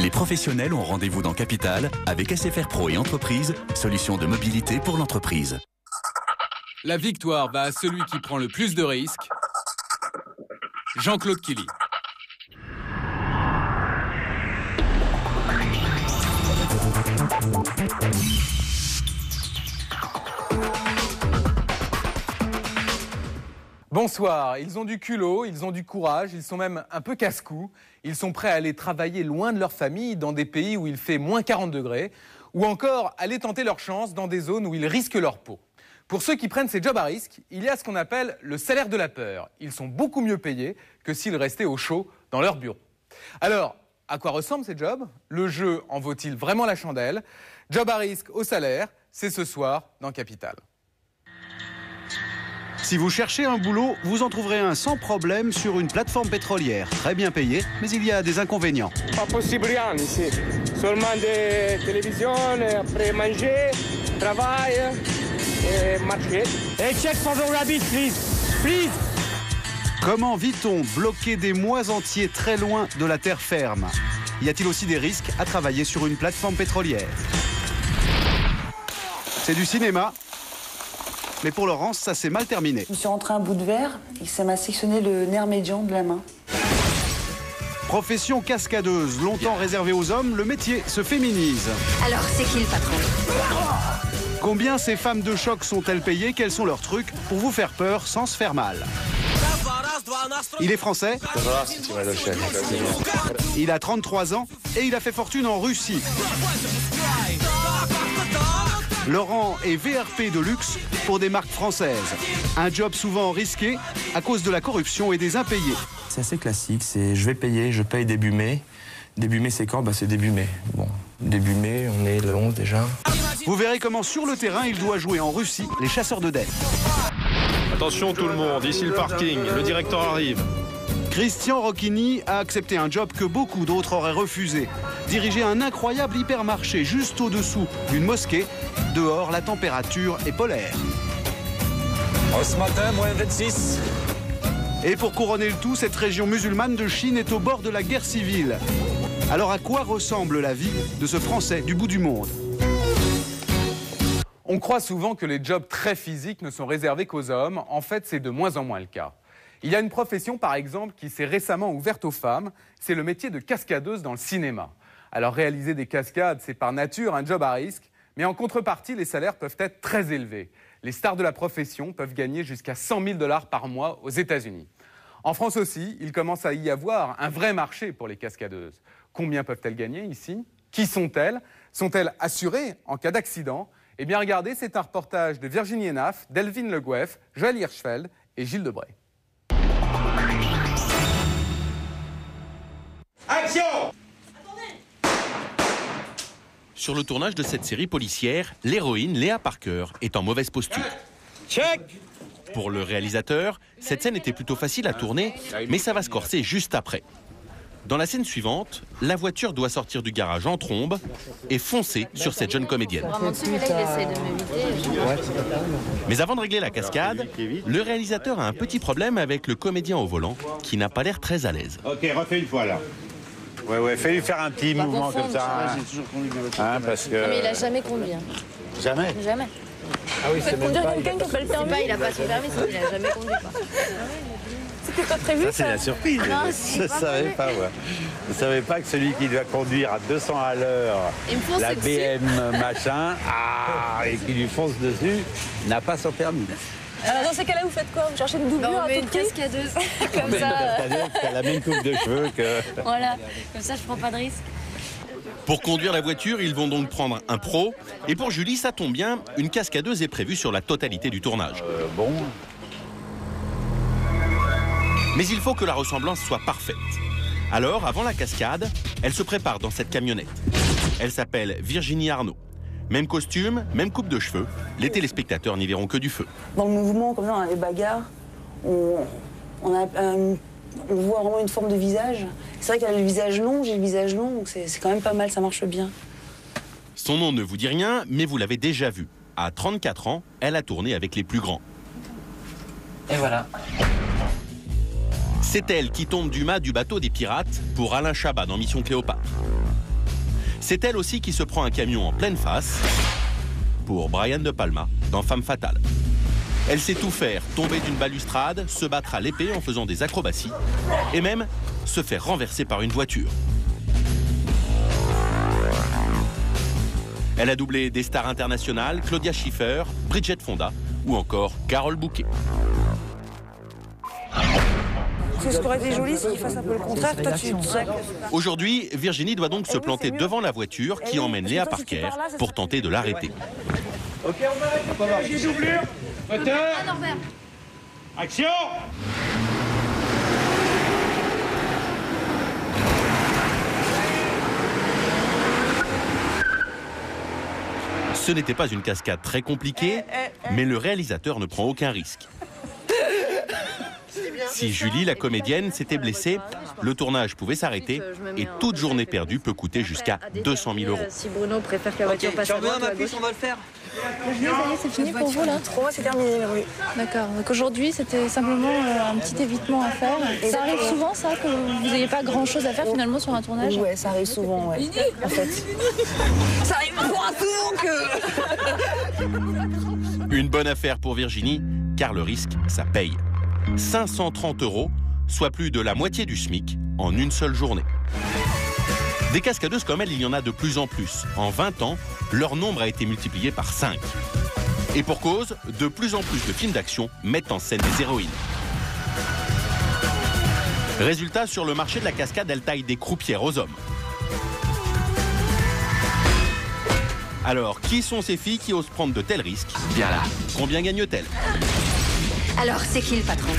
Les professionnels ont rendez-vous dans Capital avec SFR Pro et Entreprise, solution de mobilité pour l'entreprise. La victoire va à celui qui prend le plus de risques. Jean-Claude Killy. Bonsoir, ils ont du culot, ils ont du courage, ils sont même un peu casse-cou. Ils sont prêts à aller travailler loin de leur famille, dans des pays où il fait moins 40 degrés, ou encore aller tenter leur chance dans des zones où ils risquent leur peau. Pour ceux qui prennent ces jobs à risque, il y a ce qu'on appelle le salaire de la peur. Ils sont beaucoup mieux payés que s'ils restaient au chaud dans leur bureau. Alors, à quoi ressemblent ces jobs? Le jeu en vaut-il vraiment la chandelle? Job à risque au salaire, c'est ce soir dans Capital. Si vous cherchez un boulot, vous en trouverez un sans problème sur une plateforme pétrolière. Très bien payée, mais il y a des inconvénients. Pas possible rien ici. Seulement des télévisions, après manger, travail, et marcher. Hey, check for the rabbit, please. Please. Comment vit-on bloqué des mois entiers très loin de la terre ferme? Y a-t-il aussi des risques à travailler sur une plateforme pétrolière? C'est du cinéma. Mais pour Laurence, ça s'est mal terminé. Je me suis rentré un bout de verre et ça m'a sectionné le nerf médian de la main. Profession cascadeuse, longtemps réservée aux hommes, le métier se féminise. Alors, c'est qui le patron? Combien ces femmes de choc sont-elles payées? Quels sont leurs trucs pour vous faire peur sans se faire mal? Il est français. Il a 33 ans et il a fait fortune en Russie. Laurent est VRP de luxe pour des marques françaises. Un job souvent risqué à cause de la corruption et des impayés. C'est assez classique, c'est je vais payer, je paye début mai. Début mai, c'est quand? C'est début mai. Bon, début mai, on est le 11 déjà. Vous verrez comment sur le terrain, il doit jouer en Russie les chasseurs de dettes. Attention tout le monde, ici le parking, le directeur arrive. Christian Rocchini a accepté un job que beaucoup d'autres auraient refusé. Diriger un incroyable hypermarché juste au-dessous d'une mosquée. Dehors, la température est polaire. Ce matin, moins 26. Et pour couronner le tout, cette région musulmane de Chine est au bord de la guerre civile. Alors à quoi ressemble la vie de ce Français du bout du monde? On croit souvent que les jobs très physiques ne sont réservés qu'aux hommes. En fait, c'est de moins en moins le cas. Il y a une profession, par exemple, qui s'est récemment ouverte aux femmes. C'est le métier de cascadeuse dans le cinéma. Alors, réaliser des cascades, c'est par nature un job à risque. Mais en contrepartie, les salaires peuvent être très élevés. Les stars de la profession peuvent gagner jusqu'à 100 000 $ par mois aux États-Unis. En France aussi, il commence à y avoir un vrai marché pour les cascadeuses. Combien peuvent-elles gagner ici? Qui sont-elles? Sont-elles assurées en cas d'accident? Eh bien, regardez, c'est un reportage de Virginie Hénaf, Delphine Le Goeff, Joël Hirschfeld et Gilles Debray. Action! Sur le tournage de cette série policière, l'héroïne Léa Parker est en mauvaise posture. Check! Pour le réalisateur, cette scène était plutôt facile à tourner, mais ça va se corser juste après. Dans la scène suivante, la voiture doit sortir du garage en trombe et foncer sur cette jeune comédienne. Mais avant de régler la cascade, le réalisateur a un petit problème avec le comédien au volant qui n'a pas l'air très à l'aise. Ok, refais une fois là. Ouais, fais-lui faire un petit mouvement comme ça. Parce que... Non, mais il a jamais conduit. Jamais? Jamais. Ah oui, c'est même pas... quelqu'un qui n'a pas le permis. Il n'a pas son permis, il n'a jamais conduit. C'était pas prévu, ça? C'est la surprise. Non, je ne savais pas, moi. Je ne savais pas que celui qui doit conduire à 200 à l'heure la BM machin, et qui lui fonce dessus, n'a pas son permis. Alors dans ces cas-là, vous faites quoi? Vous cherchez une doublure à une tout prix? cascadeuse. Comme Mais ça. une cascadeuse qui a la même coupe de cheveux que... Voilà, comme ça je prends pas de risque. Pour conduire la voiture, ils vont donc prendre un pro. Et pour Julie, ça tombe bien, une cascadeuse est prévue sur la totalité du tournage. Bon. Mais il faut que la ressemblance soit parfaite. Alors, avant la cascade, elle se prépare dans cette camionnette. Elle s'appelle Virginie Arnaud. Même costume, même coupe de cheveux. Les téléspectateurs n'y verront que du feu. Dans le mouvement, comme ça, dans les bagarres, on voit vraiment une forme de visage. C'est vrai qu'elle a le visage long, j'ai le visage long, donc c'est quand même pas mal, ça marche bien. Son nom ne vous dit rien, mais vous l'avez déjà vu. À 34 ans, elle a tourné avec les plus grands. Et voilà. C'est elle qui tombe du mât du bateau des pirates pour Alain Chabat dans Mission Cléopâtre. C'est elle aussi qui se prend un camion en pleine face pour Brian De Palma dans Femme Fatale. Elle sait tout faire, tomber d'une balustrade, se battre à l'épée en faisant des acrobaties et même se faire renverser par une voiture. Elle a doublé des stars internationales, Claudia Schiffer, Bridget Fonda ou encore Carole Bouquet. Ce qui aurait été joli, c'est qu'il fasse un peu le contraire. Toi, tu sais. Aujourd'hui, Virginie doit donc se planter devant la voiture qui emmène Léa Parker pour tenter de l'arrêter. Ok, on arrête. J'ai doublure. Moteur. Action. Ce n'était pas une cascade très compliquée, mais le réalisateur ne prend aucun risque. Si Julie, la comédienne, s'était blessée, le tournage pouvait s'arrêter et toute journée perdue peut coûter jusqu'à 200 000 €. Si Bruno préfère que la voiture passe à droite, on va le faire. Ça y est, c'est fini pour vous là? Pour moi, c'est terminé, oui. D'accord. Donc aujourd'hui, c'était simplement un petit évitement à faire. Ça arrive souvent, ça, que vous n'ayez pas grand-chose à faire finalement sur un tournage? Ouais, ça arrive souvent, ouais. En fait. Ça arrive moins souvent que... Une bonne affaire pour Virginie, car le risque, ça paye. 530 €, soit plus de la moitié du SMIC, en une seule journée. Des cascadeuses comme elle, il y en a de plus en plus. En 20 ans, leur nombre a été multiplié par 5. Et pour cause, de plus en plus de films d'action mettent en scène des héroïnes. Résultat, sur le marché de la cascade, elle taille des croupières aux hommes. Alors, qui sont ces filles qui osent prendre de tels risques? Bien là. Combien gagnent-elles? Alors, c'est qui le patron?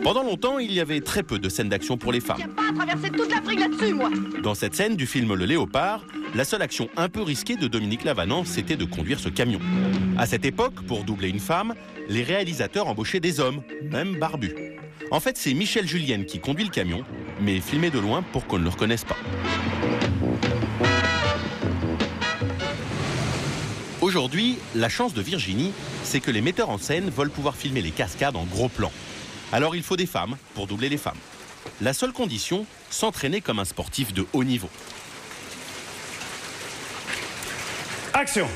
Pendant longtemps, il y avait très peu de scènes d'action pour les femmes. J'ai pas traversé toute l'Afrique là-dessus, moi. Dans cette scène du film Le Léopard, la seule action un peu risquée de Dominique Lavanant, c'était de conduire ce camion. À cette époque, pour doubler une femme, les réalisateurs embauchaient des hommes, même barbus. En fait, c'est Michel Julienne qui conduit le camion, mais filmé de loin pour qu'on ne le reconnaisse pas. Aujourd'hui, la chance de Virginie, c'est que les metteurs en scène veulent pouvoir filmer les cascades en gros plan. Alors il faut des femmes pour doubler les femmes. La seule condition, s'entraîner comme un sportif de haut niveau. Action.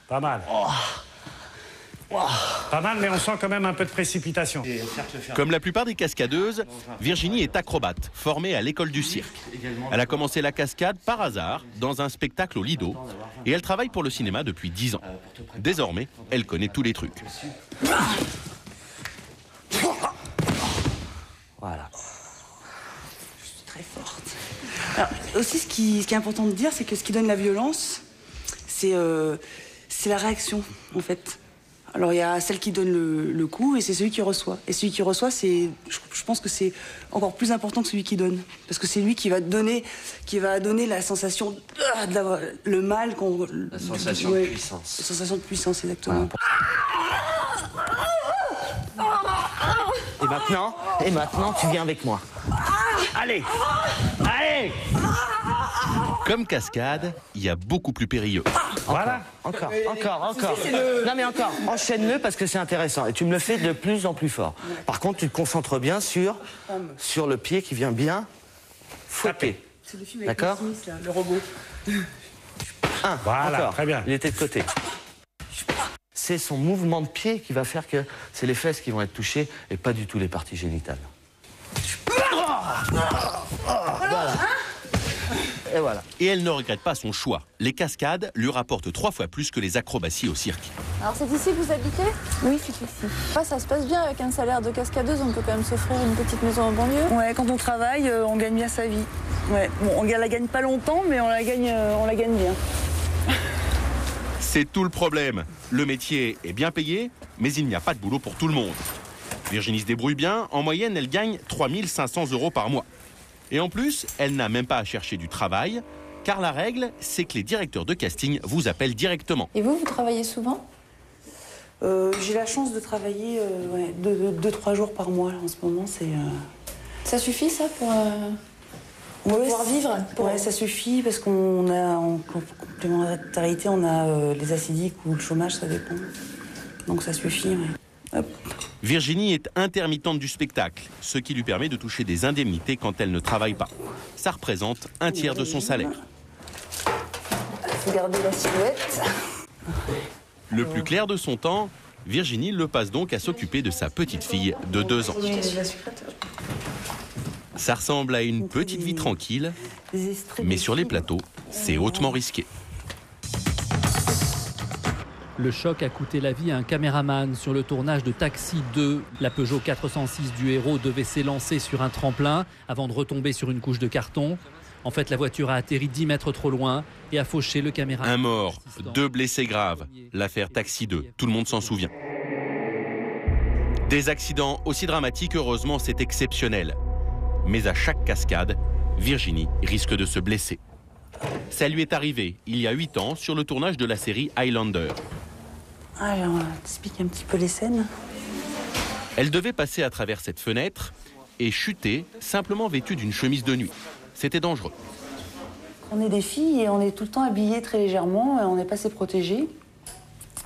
Pas mal. Pas mal, mais on sent quand même un peu de précipitation. Comme la plupart des cascadeuses, Virginie est acrobate, formée à l'école du cirque. Elle a commencé la cascade par hasard, dans un spectacle au Lido, et elle travaille pour le cinéma depuis 10 ans. Désormais, elle connaît tous les trucs. Voilà. Je suis très forte. Alors, aussi, ce qui est important de dire, c'est que ce qui donne la violence, c'est la réaction, en fait. Alors, il y a celle qui donne le coup et c'est celui qui reçoit. Et celui qui reçoit, je pense que c'est encore plus important que celui qui donne. Parce que c'est lui qui va donner la sensation, le mal qu'on... La sensation de puissance. La sensation de puissance, exactement. Et maintenant, tu viens avec moi. Allez. Allez. Comme cascade, il y a beaucoup plus périlleux. Voilà. Encore. Non mais encore, enchaîne-le parce que c'est intéressant. Et tu me le fais de plus en plus fort. Par contre, tu te concentres bien sur le pied qui vient bien fouetter. C'est le film avec Will Smith, là, le robot. Voilà, encore. très bien. Il était de côté. C'est son mouvement de pied qui va faire que c'est les fesses qui vont être touchées et pas du tout les parties génitales. Voilà. Et voilà. Et elle ne regrette pas son choix. Les cascades lui rapportent 3 fois plus que les acrobaties au cirque. Alors c'est ici que vous habitez? Oui, c'est ici. Ça se passe bien avec un salaire de cascadeuse, on peut quand même s'offrir une petite maison en banlieue. Ouais, quand on travaille, on gagne bien sa vie. Ouais, bon, on la gagne pas longtemps, mais on la gagne bien. C'est tout le problème. Le métier est bien payé, mais il n'y a pas de boulot pour tout le monde. Virginie se débrouille bien. En moyenne, elle gagne 3 500 € par mois. Et en plus, elle n'a même pas à chercher du travail, car la règle, c'est que les directeurs de casting vous appellent directement. Et vous travaillez souvent? J'ai la chance de travailler 2-3 jours par mois là, en ce moment. Ça suffit, ça, pour... Pour pouvoir vivre. Ouais, ça suffit parce qu'on a en complémentarité, on a les acidiques ou le chômage, ça dépend. Donc ça suffit. Ouais. Hop. Virginie est intermittente du spectacle, ce qui lui permet de toucher des indemnités quand elle ne travaille pas. Ça représente un tiers de son salaire. Il faut garder la silhouette. Le plus clair de son temps, Virginie le passe donc à s'occuper de sa petite fille de 2 ans. Ça ressemble à une petite vie tranquille, mais sur les plateaux, c'est hautement risqué. Le choc a coûté la vie à un caméraman sur le tournage de Taxi 2. La Peugeot 406 du héros devait s'élancer sur un tremplin avant de retomber sur une couche de carton. En fait, la voiture a atterri 10 mètres trop loin et a fauché le caméraman. Un mort, 2 blessés graves. L'affaire Taxi 2, tout le monde s'en souvient. Des accidents aussi dramatiques, heureusement, c'est exceptionnel. Mais à chaque cascade, Virginie risque de se blesser. Ça lui est arrivé il y a 8 ans sur le tournage de la série Highlander. Alors, on va t'expliquer un petit peu les scènes. Elle devait passer à travers cette fenêtre et chuter simplement vêtue d'une chemise de nuit. C'était dangereux. On est des filles et on est tout le temps habillées très légèrement et on n'est pas assez protégées.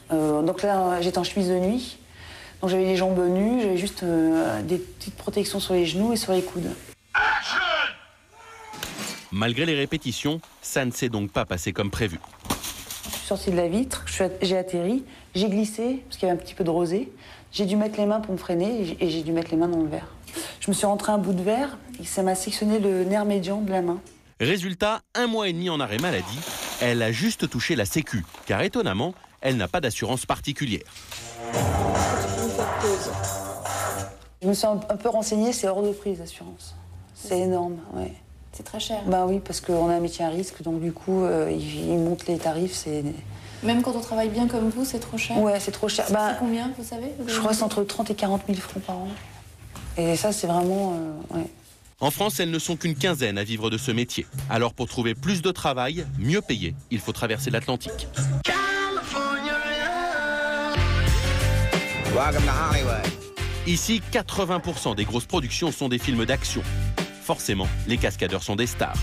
Donc là, j'étais en chemise de nuit. Donc j'avais les jambes nues, j'avais juste des petites protections sur les genoux et sur les coudes. Malgré les répétitions, ça ne s'est donc pas passé comme prévu. Je suis sortie de la vitre, j'ai atterri, j'ai glissé, parce qu'il y avait un petit peu de rosée. J'ai dû mettre les mains pour me freiner et j'ai dû mettre les mains dans le verre. Je me suis rentré un bout de verre et ça m'a sectionné le nerf médian de la main. Résultat, 1 mois et demi en arrêt maladie, elle a juste touché la Sécu, car étonnamment, elle n'a pas d'assurance particulière. Je me suis un peu renseignée, c'est hors de prix l'assurance. C'est énorme, ouais. C'est très cher. Bah oui, parce qu'on a un métier à risque, donc du coup, ils montent les tarifs, c'est... Même quand on travaille bien comme vous, c'est trop cher. Ouais, c'est trop cher. C'est combien, vous savez? Je crois que c'est entre 30 et 40 000 francs par an. Et ça, c'est vraiment... ouais. En France, elles ne sont qu'une quinzaine à vivre de ce métier. Alors pour trouver plus de travail, mieux payé, il faut traverser l'Atlantique. Ici, 80% des grosses productions sont des films d'action. Forcément, les cascadeurs sont des stars.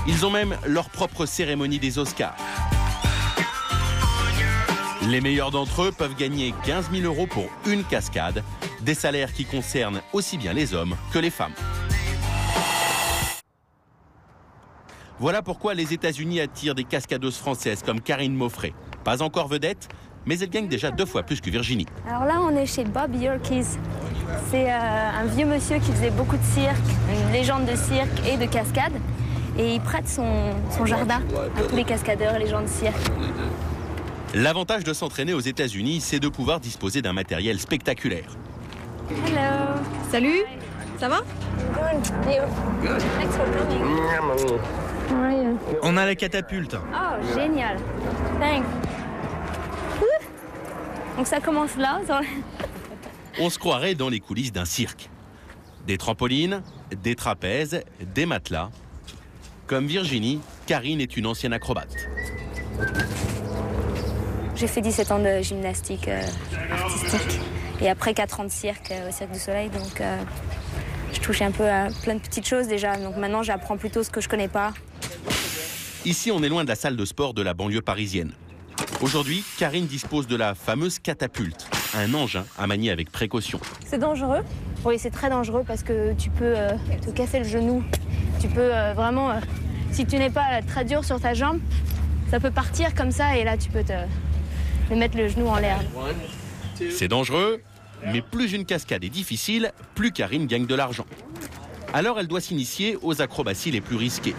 Ils ont même leur propre cérémonie des Oscars. Les meilleurs d'entre eux peuvent gagner 15 000 € pour une cascade, des salaires qui concernent aussi bien les hommes que les femmes. Voilà pourquoi les États-Unis attirent des cascadeuses françaises comme Karine Moffret. Pas encore vedette, mais elle gagne déjà 2 fois plus que Virginie. Alors là, on est chez Bob Yerkes. C'est un vieux monsieur qui faisait beaucoup de cirque, une légende de cirque et de cascade. Et il prête son jardin à tous les cascadeurs et les gens de cirque. L'avantage de s'entraîner aux États-Unis, c'est de pouvoir disposer d'un matériel spectaculaire. Hello. Salut. Ça va? On a la catapulte. Oh, génial. Thanks. Donc ça commence là. On se croirait dans les coulisses d'un cirque. Des trampolines, des trapèzes, des matelas. Comme Virginie, Karine est une ancienne acrobate. J'ai fait 17 ans de gymnastique artistique et après 4 ans de cirque au Cirque du Soleil. Donc je touchais un peu à plein de petites choses déjà. Donc maintenant j'apprends plutôt ce que je connais pas. Ici, on est loin de la salle de sport de la banlieue parisienne. Aujourd'hui, Karine dispose de la fameuse catapulte, un engin à manier avec précaution. C'est dangereux? Oui, c'est très dangereux parce que tu peux te casser le genou. Tu peux vraiment, si tu n'es pas très dur sur ta jambe, ça peut partir comme ça et là tu peux te mettre le genou en l'air. C'est dangereux, mais plus une cascade est difficile, plus Karine gagne de l'argent. Alors elle doit s'initier aux acrobaties les plus risquées.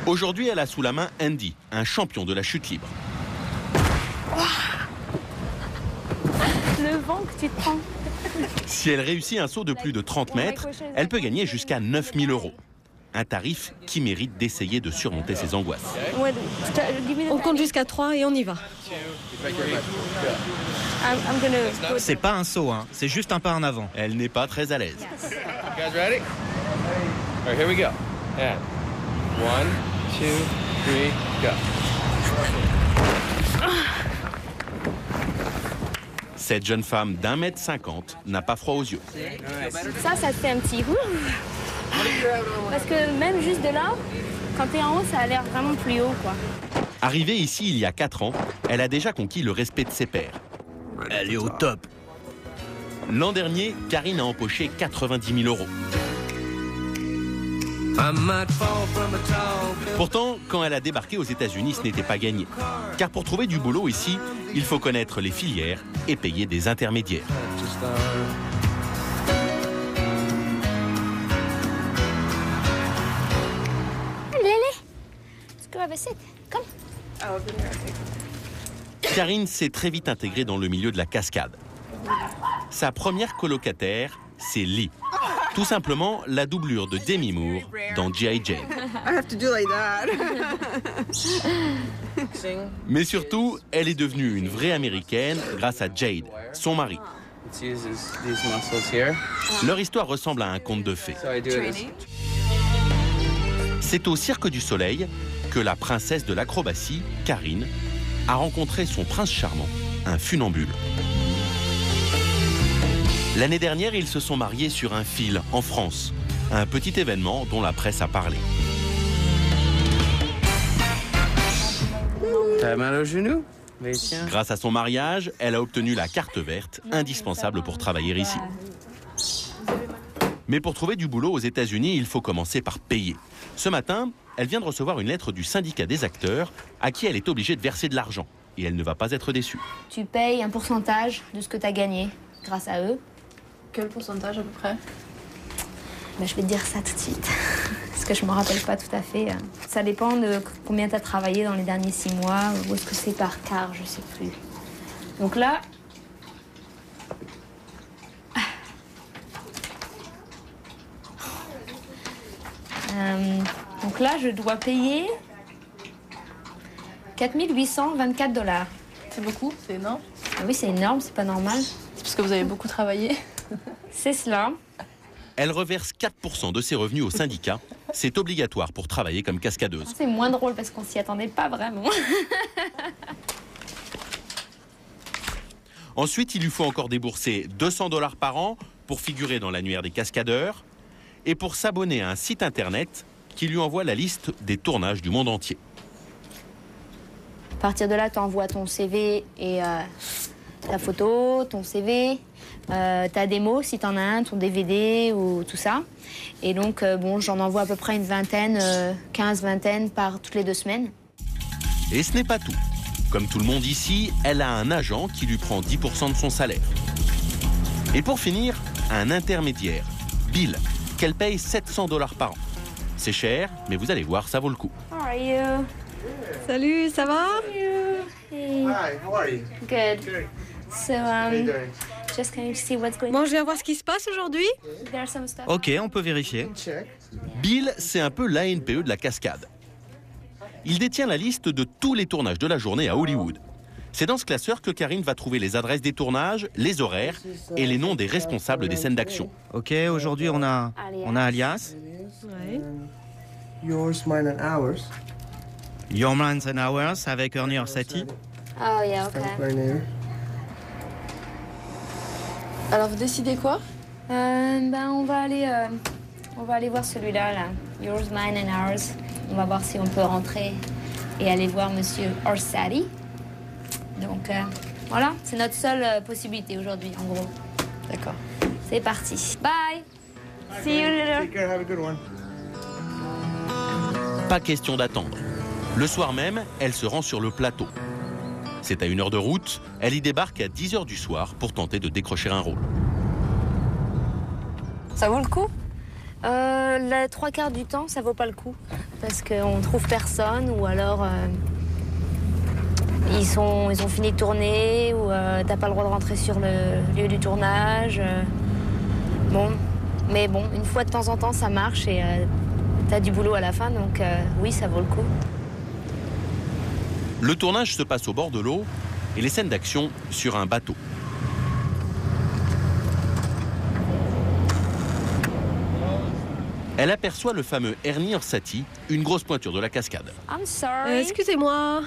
Aujourd'hui, elle a sous la main Andy, un champion de la chute libre. Le vent que tu te prends. Si elle réussit un saut de plus de 30 mètres, elle peut gagner jusqu'à 9 000 €. Un tarif qui mérite d'essayer de surmonter ses angoisses. On compte jusqu'à 3 et on y va. C'est pas un saut, hein. C'est juste un pas en avant. Elle n'est pas très à l'aise. Guys ready? All right, here we go. And 1, 2, 3, go. Cette jeune femme d'1,50 m n'a pas froid aux yeux. Ça te fait un petit parce que même juste de là, quand t'es en haut, ça a l'air vraiment plus haut, quoi. Arrivée ici il y a 4 ans, elle a déjà conquis le respect de ses pairs. Elle est au top. L'an dernier, Karine a empoché 90 000 €. Pourtant, quand elle a débarqué aux États-Unis, ce n'était pas gagné. Car pour trouver du boulot ici, il faut connaître les filières et payer des intermédiaires. Karine s'est très vite intégrée dans le milieu de la cascade. Sa première colocataire, c'est Lee. Tout simplement la doublure de Demi Moore dans G.I. Jane. Mais surtout, elle est devenue une vraie américaine grâce à Jade, son mari. Leur histoire ressemble à un conte de fées. C'est au Cirque du Soleil que la princesse de l'acrobatie, Karine, a rencontré son prince charmant, un funambule. L'année dernière, ils se sont mariés sur un fil en France, un petit événement dont la presse a parlé. T'as mal au genou? Grâce à son mariage, elle a obtenu la carte verte, indispensable pour travailler ici. Mais pour trouver du boulot aux États-Unis, il faut commencer par payer. Ce matin, elle vient de recevoir une lettre du syndicat des acteurs à qui elle est obligée de verser de l'argent. Et elle ne va pas être déçue. Tu payes un pourcentage de ce que tu as gagné grâce à eux. Quel pourcentage à peu près? Je vais te dire ça tout de suite. Parce que je ne me rappelle pas tout à fait. Ça dépend de combien tu as travaillé dans les derniers 6 mois. Ou est-ce que c'est par quart, je ne sais plus. Donc là... Donc là, je dois payer 4 824 $. C'est beaucoup? C'est énorme? Oui, c'est énorme, c'est pas normal. C'est parce que vous avez beaucoup travaillé? C'est cela. Elle reverse 4% de ses revenus au syndicat. C'est obligatoire pour travailler comme cascadeuse. C'est moins drôle parce qu'on s'y attendait pas vraiment. Ensuite, il lui faut encore débourser 200 $ par an pour figurer dans l'annuaire des cascadeurs et pour s'abonner à un site internet qui lui envoie la liste des tournages du monde entier. À partir de là, tu envoies ton CV et ta photo, ton CV, ta démo si tu en as un, ton DVD ou tout ça. Et donc, j'en envoie à peu près une vingtaine, 15-20 par toutes les 2 semaines. Et ce n'est pas tout. Comme tout le monde ici, elle a un agent qui lui prend 10% de son salaire. Et pour finir, un intermédiaire, Bill, qu'elle paye 700 $ par an. C'est cher, mais vous allez voir, ça vaut le coup. How are you? Salut, ça va? Hey. Hi, how are you? Good. So, just can you see what's going on? Bon, je viens voir ce qui se passe aujourd'hui. There's some stuff. Ok, on peut vérifier. Bill, c'est un peu l'ANPE de la cascade. Il détient la liste de tous les tournages de la journée à Hollywood. C'est dans ce classeur que Karine va trouver les adresses des tournages, les horaires et les noms des responsables des scènes d'action. Ok, aujourd'hui on a Alias. Ouais. Yours, mine and ours. Your Minds and Hours avec Ernie Orsatti. Oh, yeah, okay. Alors vous décidez quoi? On va aller voir celui-là, là. Yours, mine and ours. On va voir si on peut rentrer et aller voir Monsieur Orsatti. Donc voilà, c'est notre seule possibilité aujourd'hui, en gros. D'accord. C'est parti. Bye. See you later. Take care, have a good one. Pas question d'attendre. Le soir même, elle se rend sur le plateau. C'est à 1 heure de route, elle y débarque à 10 h du soir pour tenter de décrocher un rôle. Ça vaut le coup? Les 3/4 du temps, ça vaut pas le coup. Parce qu'on trouve personne ou alors ils ont fini de tourner ou t'as pas le droit de rentrer sur le lieu du tournage. Mais une fois de temps en temps, ça marche et t'as du boulot à la fin, donc oui, ça vaut le coup. Le tournage se passe au bord de l'eau et les scènes d'action sur un bateau. Elle aperçoit le fameux Ernie Orsatti, une grosse pointure de la cascade. I'm sorry. Excusez-moi.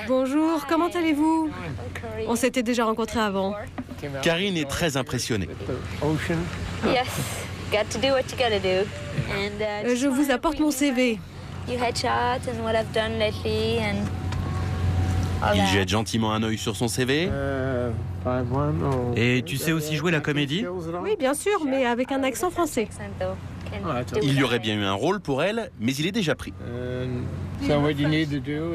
Bonjour, comment allez-vous? On s'était déjà rencontrés avant. Karine est très impressionnée. Je vous apporte mon CV. Il jette gentiment un œil sur son CV. Et tu sais aussi jouer la comédie? Oui, bien sûr, mais avec un accent français. Il y aurait bien eu un rôle pour elle, mais il est déjà pris.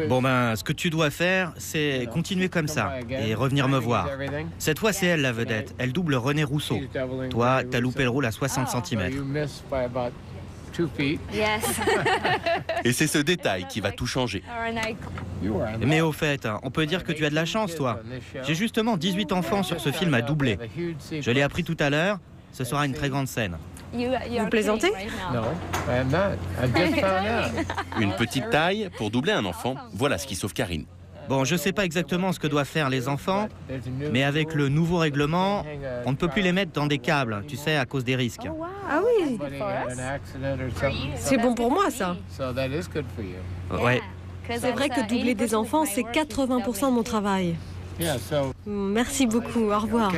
Bon ben, ce que tu dois faire, c'est continuer comme ça et revenir me voir. Cette fois, c'est elle la vedette. Elle double René Rousseau. Toi, t'as loupé le rôle à 60 cm. Et c'est ce détail qui va tout changer. Mais au fait, on peut dire que tu as de la chance, toi. J'ai justement 18 enfants sur ce film à doubler. Je l'ai appris tout à l'heure. Ce sera une très grande scène. Vous plaisantez? Une petite taille pour doubler un enfant, voilà ce qui sauve Karine. Bon, je sais pas exactement ce que doivent faire les enfants, mais avec le nouveau règlement, on ne peut plus les mettre dans des câbles, tu sais, à cause des risques. Ah oui. C'est bon pour moi, ça. Ouais. C'est vrai que doubler des enfants, c'est 80% de mon travail. Merci beaucoup, au revoir.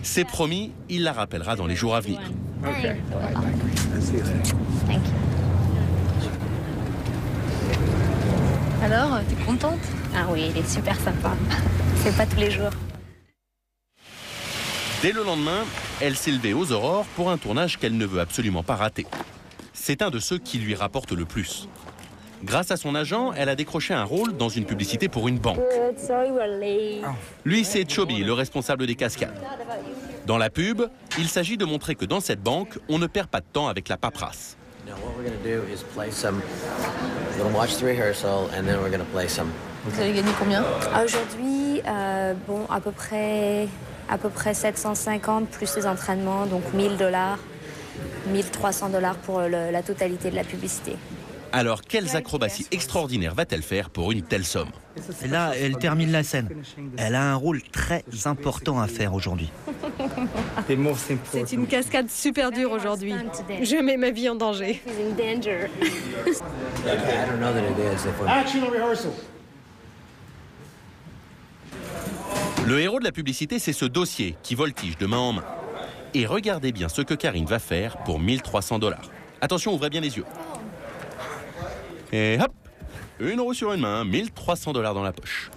C'est promis, il la rappellera dans les jours à venir. Alors, t'es contente? Ah oui, il est super sympa. C'est pas tous les jours. Dès le lendemain, elle s'est levée aux aurores pour un tournage qu'elle ne veut absolument pas rater. C'est un de ceux qui lui rapporte le plus. Grâce à son agent, elle a décroché un rôle dans une publicité pour une banque. Lui, c'est Chobi, le responsable des cascades. Dans la pub, il s'agit de montrer que dans cette banque, on ne perd pas de temps avec la paperasse. Vous avez gagné combien? Aujourd'hui, bon, à peu près 750 plus les entraînements, donc $1000, $1300 pour la totalité de la publicité. Alors, quelles acrobaties extraordinaires va-t-elle faire pour une telle somme? Et là, elle termine la scène. Elle a un rôle très important à faire aujourd'hui. C'est une cascade super dure aujourd'hui. Je mets ma vie en danger. Le héros de la publicité, c'est ce dossier qui voltige de main en main. Et regardez bien ce que Karine va faire pour $1300. Attention, ouvrez bien les yeux. Et hop, une roue sur une main, $1300 dans la poche.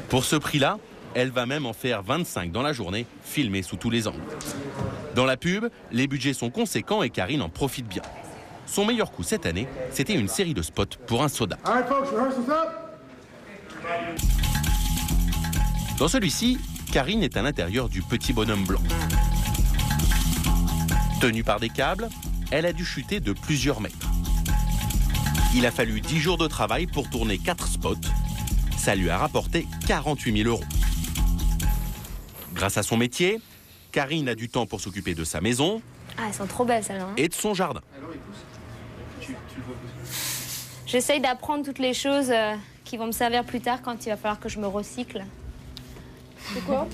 Pour ce prix-là, elle va même en faire 25 dans la journée, filmés sous tous les angles. Dans la pub, les budgets sont conséquents et Karine en profite bien. Son meilleur coup cette année, c'était une série de spots pour un soda. Dans celui-ci, Karine est à l'intérieur du petit bonhomme blanc. Tenue par des câbles, elle a dû chuter de plusieurs mètres. Il a fallu 10 jours de travail pour tourner 4 spots. Ça lui a rapporté 48 000 €. Grâce à son métier, Karine a du temps pour s'occuper de sa maison. Ah, elles sont trop belles, celles-là. Hein. Et de son jardin. J'essaye d'apprendre toutes les choses qui vont me servir plus tard quand il va falloir que je me recycle. Pourquoi?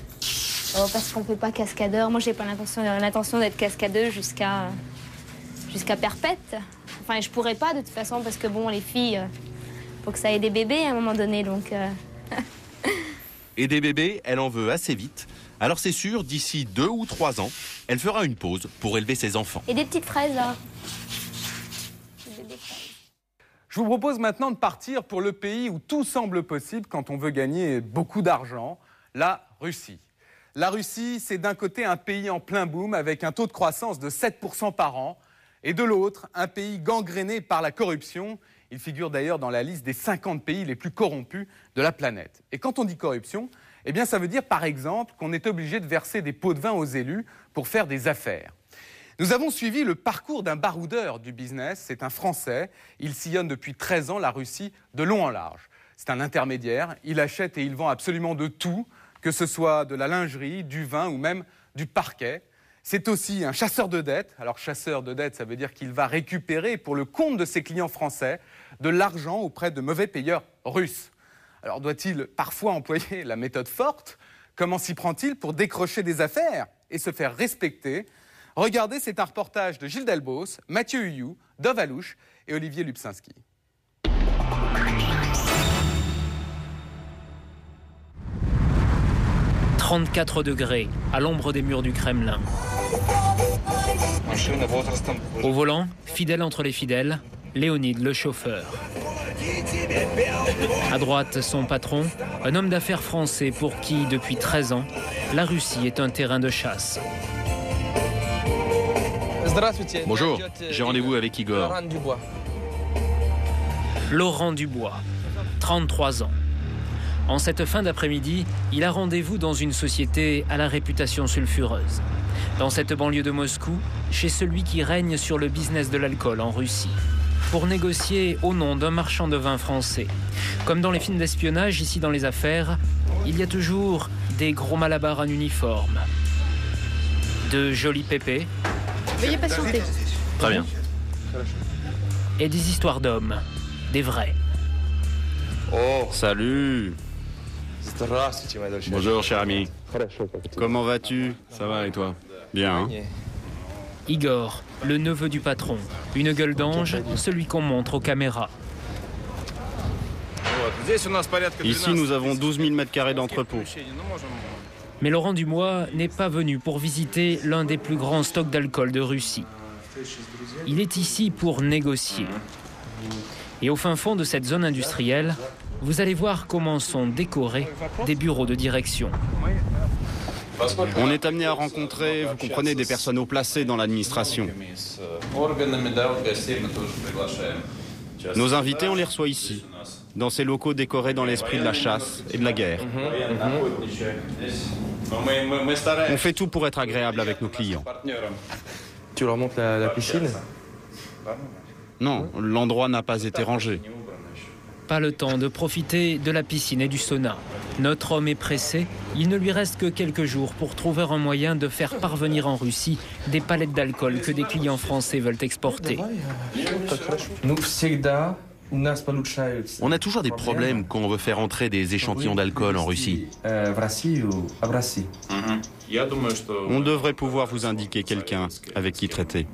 Parce qu'on ne peut pas cascadeur. Moi, j'ai pas l'intention d'être cascadeuse jusqu'à perpète. Enfin, je pourrais pas de toute façon parce que bon, les filles, faut que ça ait des bébés à un moment donné, donc. Et des bébés, elle en veut assez vite. Alors c'est sûr, d'ici 2 ou 3 ans, elle fera une pause pour élever ses enfants. Et des petites fraises là. Je vous propose maintenant de partir pour le pays où tout semble possible quand on veut gagner beaucoup d'argent, la Russie. La Russie, c'est d'un côté un pays en plein boom avec un taux de croissance de 7% par an, et de l'autre, un pays gangréné par la corruption. Il figure d'ailleurs dans la liste des 50 pays les plus corrompus de la planète. Et quand on dit corruption, eh bien ça veut dire par exemple qu'on est obligé de verser des pots de vin aux élus pour faire des affaires. Nous avons suivi le parcours d'un baroudeur du business, c'est un Français. Il sillonne depuis 13 ans la Russie de long en large. C'est un intermédiaire, il achète et il vend absolument de tout, que ce soit de la lingerie, du vin ou même du parquet. C'est aussi un chasseur de dettes. Alors chasseur de dettes, ça veut dire qu'il va récupérer pour le compte de ses clients français de l'argent auprès de mauvais payeurs russes. Alors doit-il parfois employer la méthode forte? Comment s'y prend-il pour décrocher des affaires? et se faire respecter. Regardez, c'est un reportage de Gilles Delbos, Mathieu Huyou, Dov Alouche et Olivier Lubcinski. « 34 degrés, à l'ombre des murs du Kremlin. Au volant, fidèle entre les fidèles, Léonide, le chauffeur. À droite, son patron, un homme d'affaires français pour qui, depuis 13 ans, la Russie est un terrain de chasse. Bonjour, j'ai rendez-vous avec Igor. Laurent Dubois, 33 ans. En cette fin d'après-midi, il a rendez-vous dans une société à la réputation sulfureuse. Dans cette banlieue de Moscou, chez celui qui règne sur le business de l'alcool en Russie, pour négocier au nom d'un marchand de vin français. Comme dans les films d'espionnage, ici dans les affaires, il y a toujours des gros malabars en uniforme, de jolis pépés. Veuillez patienter. Très bien. Et des histoires d'hommes, des vrais. Oh, salut. Bonjour, cher ami. Comment vas-tu? Ça va et toi? Bien, hein? Igor, le neveu du patron. Une gueule d'ange, celui qu'on montre aux caméras. Ici, nous avons 12 000 mètres carrés d'entrepôt. Mais Laurent Dubois n'est pas venu pour visiter l'un des plus grands stocks d'alcool de Russie. Il est ici pour négocier. Et au fin fond de cette zone industrielle, vous allez voir comment sont décorés des bureaux de direction. On est amené à rencontrer, vous comprenez, des personnes haut placées dans l'administration. Nos invités, on les reçoit ici, dans ces locaux décorés dans l'esprit de la chasse et de la guerre. On fait tout pour être agréable avec nos clients. Tu leur montres la piscine? Non, l'endroit n'a pas été rangé. Pas le temps de profiter de la piscine et du sauna. Notre homme est pressé. Il ne lui reste que quelques jours pour trouver un moyen de faire parvenir en Russie des palettes d'alcool que des clients français veulent exporter. On a toujours des problèmes quand on veut faire entrer des échantillons d'alcool en Russie. On devrait pouvoir vous indiquer quelqu'un avec qui traiter.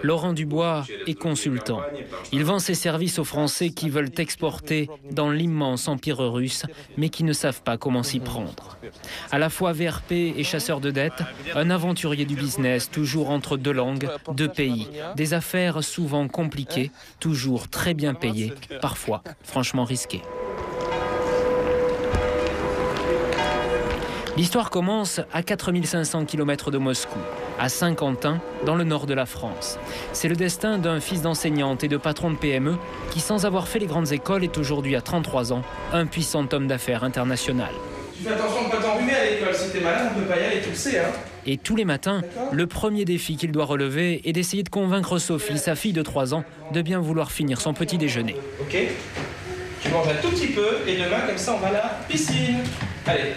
Laurent Dubois est consultant. Il vend ses services aux Français qui veulent exporter dans l'immense empire russe, mais qui ne savent pas comment s'y prendre. À la fois VRP et chasseur de dettes, un aventurier du business, toujours entre deux langues, deux pays. Des affaires souvent compliquées, toujours très bien payées, parfois franchement risquées. L'histoire commence à 4500 km de Moscou, à Saint-Quentin, dans le nord de la France. C'est le destin d'un fils d'enseignante et de patron de PME qui, sans avoir fait les grandes écoles, est aujourd'hui à 33 ans, un puissant homme d'affaires international. Tu fais attention de ne pas t'enrhumer à l'école, si t'es malade, on ne peut pas y aller, tu le sais, hein. Et tous les matins, le premier défi qu'il doit relever est d'essayer de convaincre Sophie, sa fille de 3 ans, de bien vouloir finir son petit déjeuner. Ok, tu manges un tout petit peu et demain, comme ça, on va à la piscine. Allez.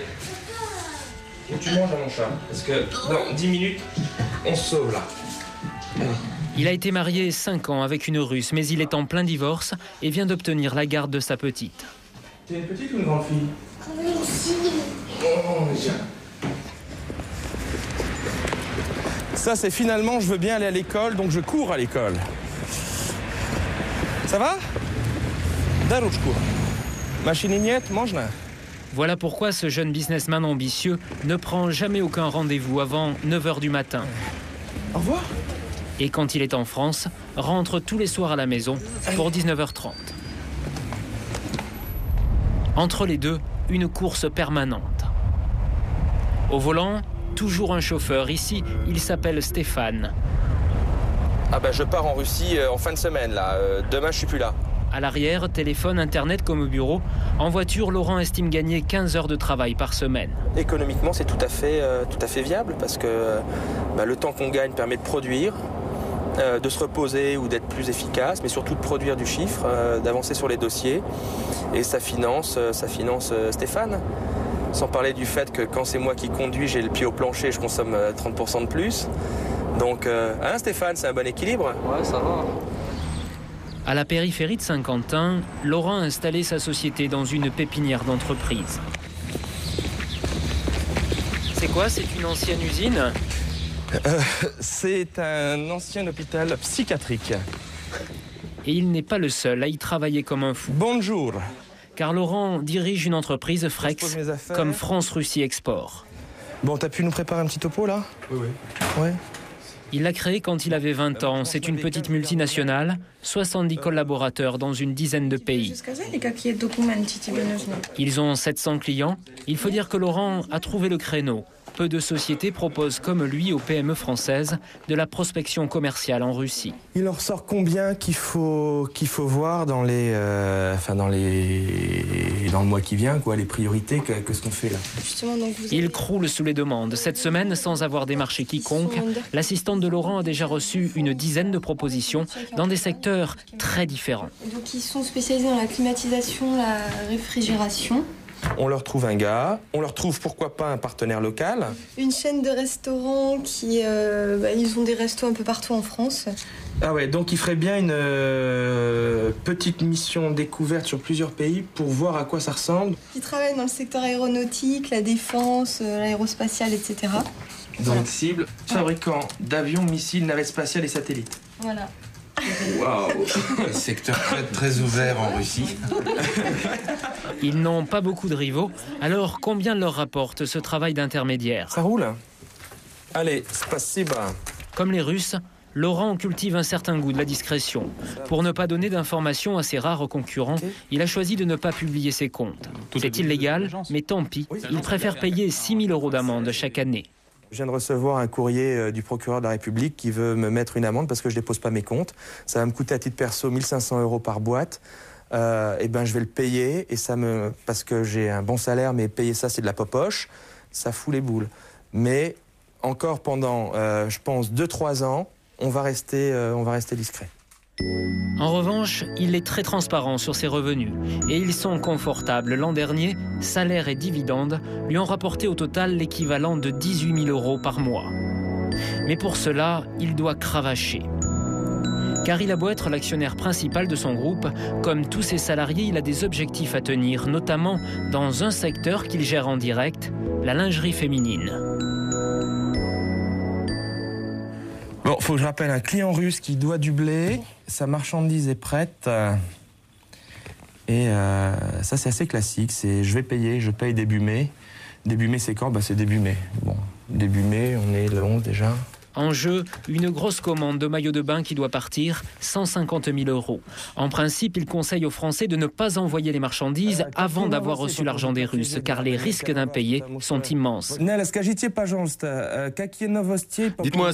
Et tu manges à mon chat, parce que dans 10 minutes, on se sauve là. Allez. Il a été marié 5 ans avec une Russe, mais il est en plein divorce et vient d'obtenir la garde de sa petite. T'es une petite ou une grande fille? Oh, déjà. Ça, c'est finalement, je veux bien aller à l'école, donc je cours à l'école. Ça va? Daruchku. Machine niet, można. Voilà pourquoi ce jeune businessman ambitieux ne prend jamais aucun rendez-vous avant 9h du matin. Au revoir. Et quand il est en France, rentre tous les soirs à la maison pour 19h30. Entre les deux, une course permanente. Au volant, toujours un chauffeur. Ici, il s'appelle Stéphane. Ah bah je pars en Russie en fin de semaine là. Demain je suis plus là. À l'arrière, téléphone, internet comme au bureau. En voiture, Laurent estime gagner 15 heures de travail par semaine. Économiquement, c'est tout à fait viable parce que le temps qu'on gagne permet de produire, de se reposer ou d'être plus efficace, mais surtout de produire du chiffre, d'avancer sur les dossiers. Et ça finance Stéphane. Sans parler du fait que quand c'est moi qui conduis, j'ai le pied au plancher, je consomme 30% de plus. Donc, Stéphane, c'est un bon équilibre. Ouais, ça va. À la périphérie de Saint-Quentin, Laurent a installé sa société dans une pépinière d'entreprise. C'est quoi? C'est une ancienne usine? C'est un ancien hôpital psychiatrique. Et il n'est pas le seul à y travailler comme un fou. Bonjour. Car Laurent dirige une entreprise Frex, comme France-Russie Export. Bon, t'as pu nous préparer un petit topo, là? Oui. Ouais. Il l'a créé quand il avait 20 ans. C'est une petite multinationale, 70 collaborateurs dans une dizaine de pays. Ils ont 700 clients. Il faut dire que Laurent a trouvé le créneau. Peu de sociétés proposent comme lui aux PME françaises de la prospection commerciale en Russie. Il en ressort combien qu'il faut voir dans dans le mois qui vient, quoi, les priorités, qu'est-ce qu'on fait là? Il croule sous les demandes. Cette semaine, sans avoir démarché quiconque, l'assistante de Laurent a déjà reçu une dizaine de propositions dans des secteurs très différents. Donc ils sont spécialisés dans la climatisation, la réfrigération. On leur trouve un gars, on leur trouve pourquoi pas un partenaire local. Une chaîne de restaurants qui... ils ont des restos un peu partout en France. Ah ouais, donc il ferait bien une petite mission découverte sur plusieurs pays pour voir à quoi ça ressemble. Ils travaillent dans le secteur aéronautique, la défense, l'aérospatiale, etc. Donc voilà. Cible, fabricant d'avions, missiles, navettes spatiales et satellites. Voilà. Waouh. Secteur très ouvert en Russie. Ils n'ont pas beaucoup de rivaux, alors combien leur rapporte ce travail d'intermédiaire? Ça roule. Allez, spasiba. Comme les Russes, Laurent cultive un certain goût de la discrétion. Pour ne pas donner d'informations à ses rares concurrents, il a choisi de ne pas publier ses comptes. C'est illégal, mais tant pis, il préfère payer 6 000 € d'amende chaque année. Je viens de recevoir un courrier du procureur de la République qui veut me mettre une amende parce que je ne dépose pas mes comptes. Ça va me coûter à titre perso 1 500 € par boîte. Je vais le payer et parce que j'ai un bon salaire, mais payer ça, c'est de la popoche. Ça fout les boules. Mais encore pendant, je pense, 2-3 ans, on va rester discret. En revanche, il est très transparent sur ses revenus et ils sont confortables. L'an dernier, salaire et dividendes lui ont rapporté au total l'équivalent de 18 000 € par mois. Mais pour cela, il doit cravacher. Car il a beau être l'actionnaire principal de son groupe, comme tous ses salariés, il a des objectifs à tenir, notamment dans un secteur qu'il gère en direct, la lingerie féminine. Bon, faut que je rappelle un client russe qui doit du blé, sa marchandise est prête. Et ça, c'est assez classique. C'est je paye début mai. Début mai, c'est quand? C'est début mai. Bon, début mai, on est le 11 déjà. En jeu, une grosse commande de maillots de bain qui doit partir, 150 000 €. En principe, il conseille aux Français de ne pas envoyer les marchandises avant d'avoir reçu l'argent des Russes, car les risques d'impayés sont immenses. Dites-moi,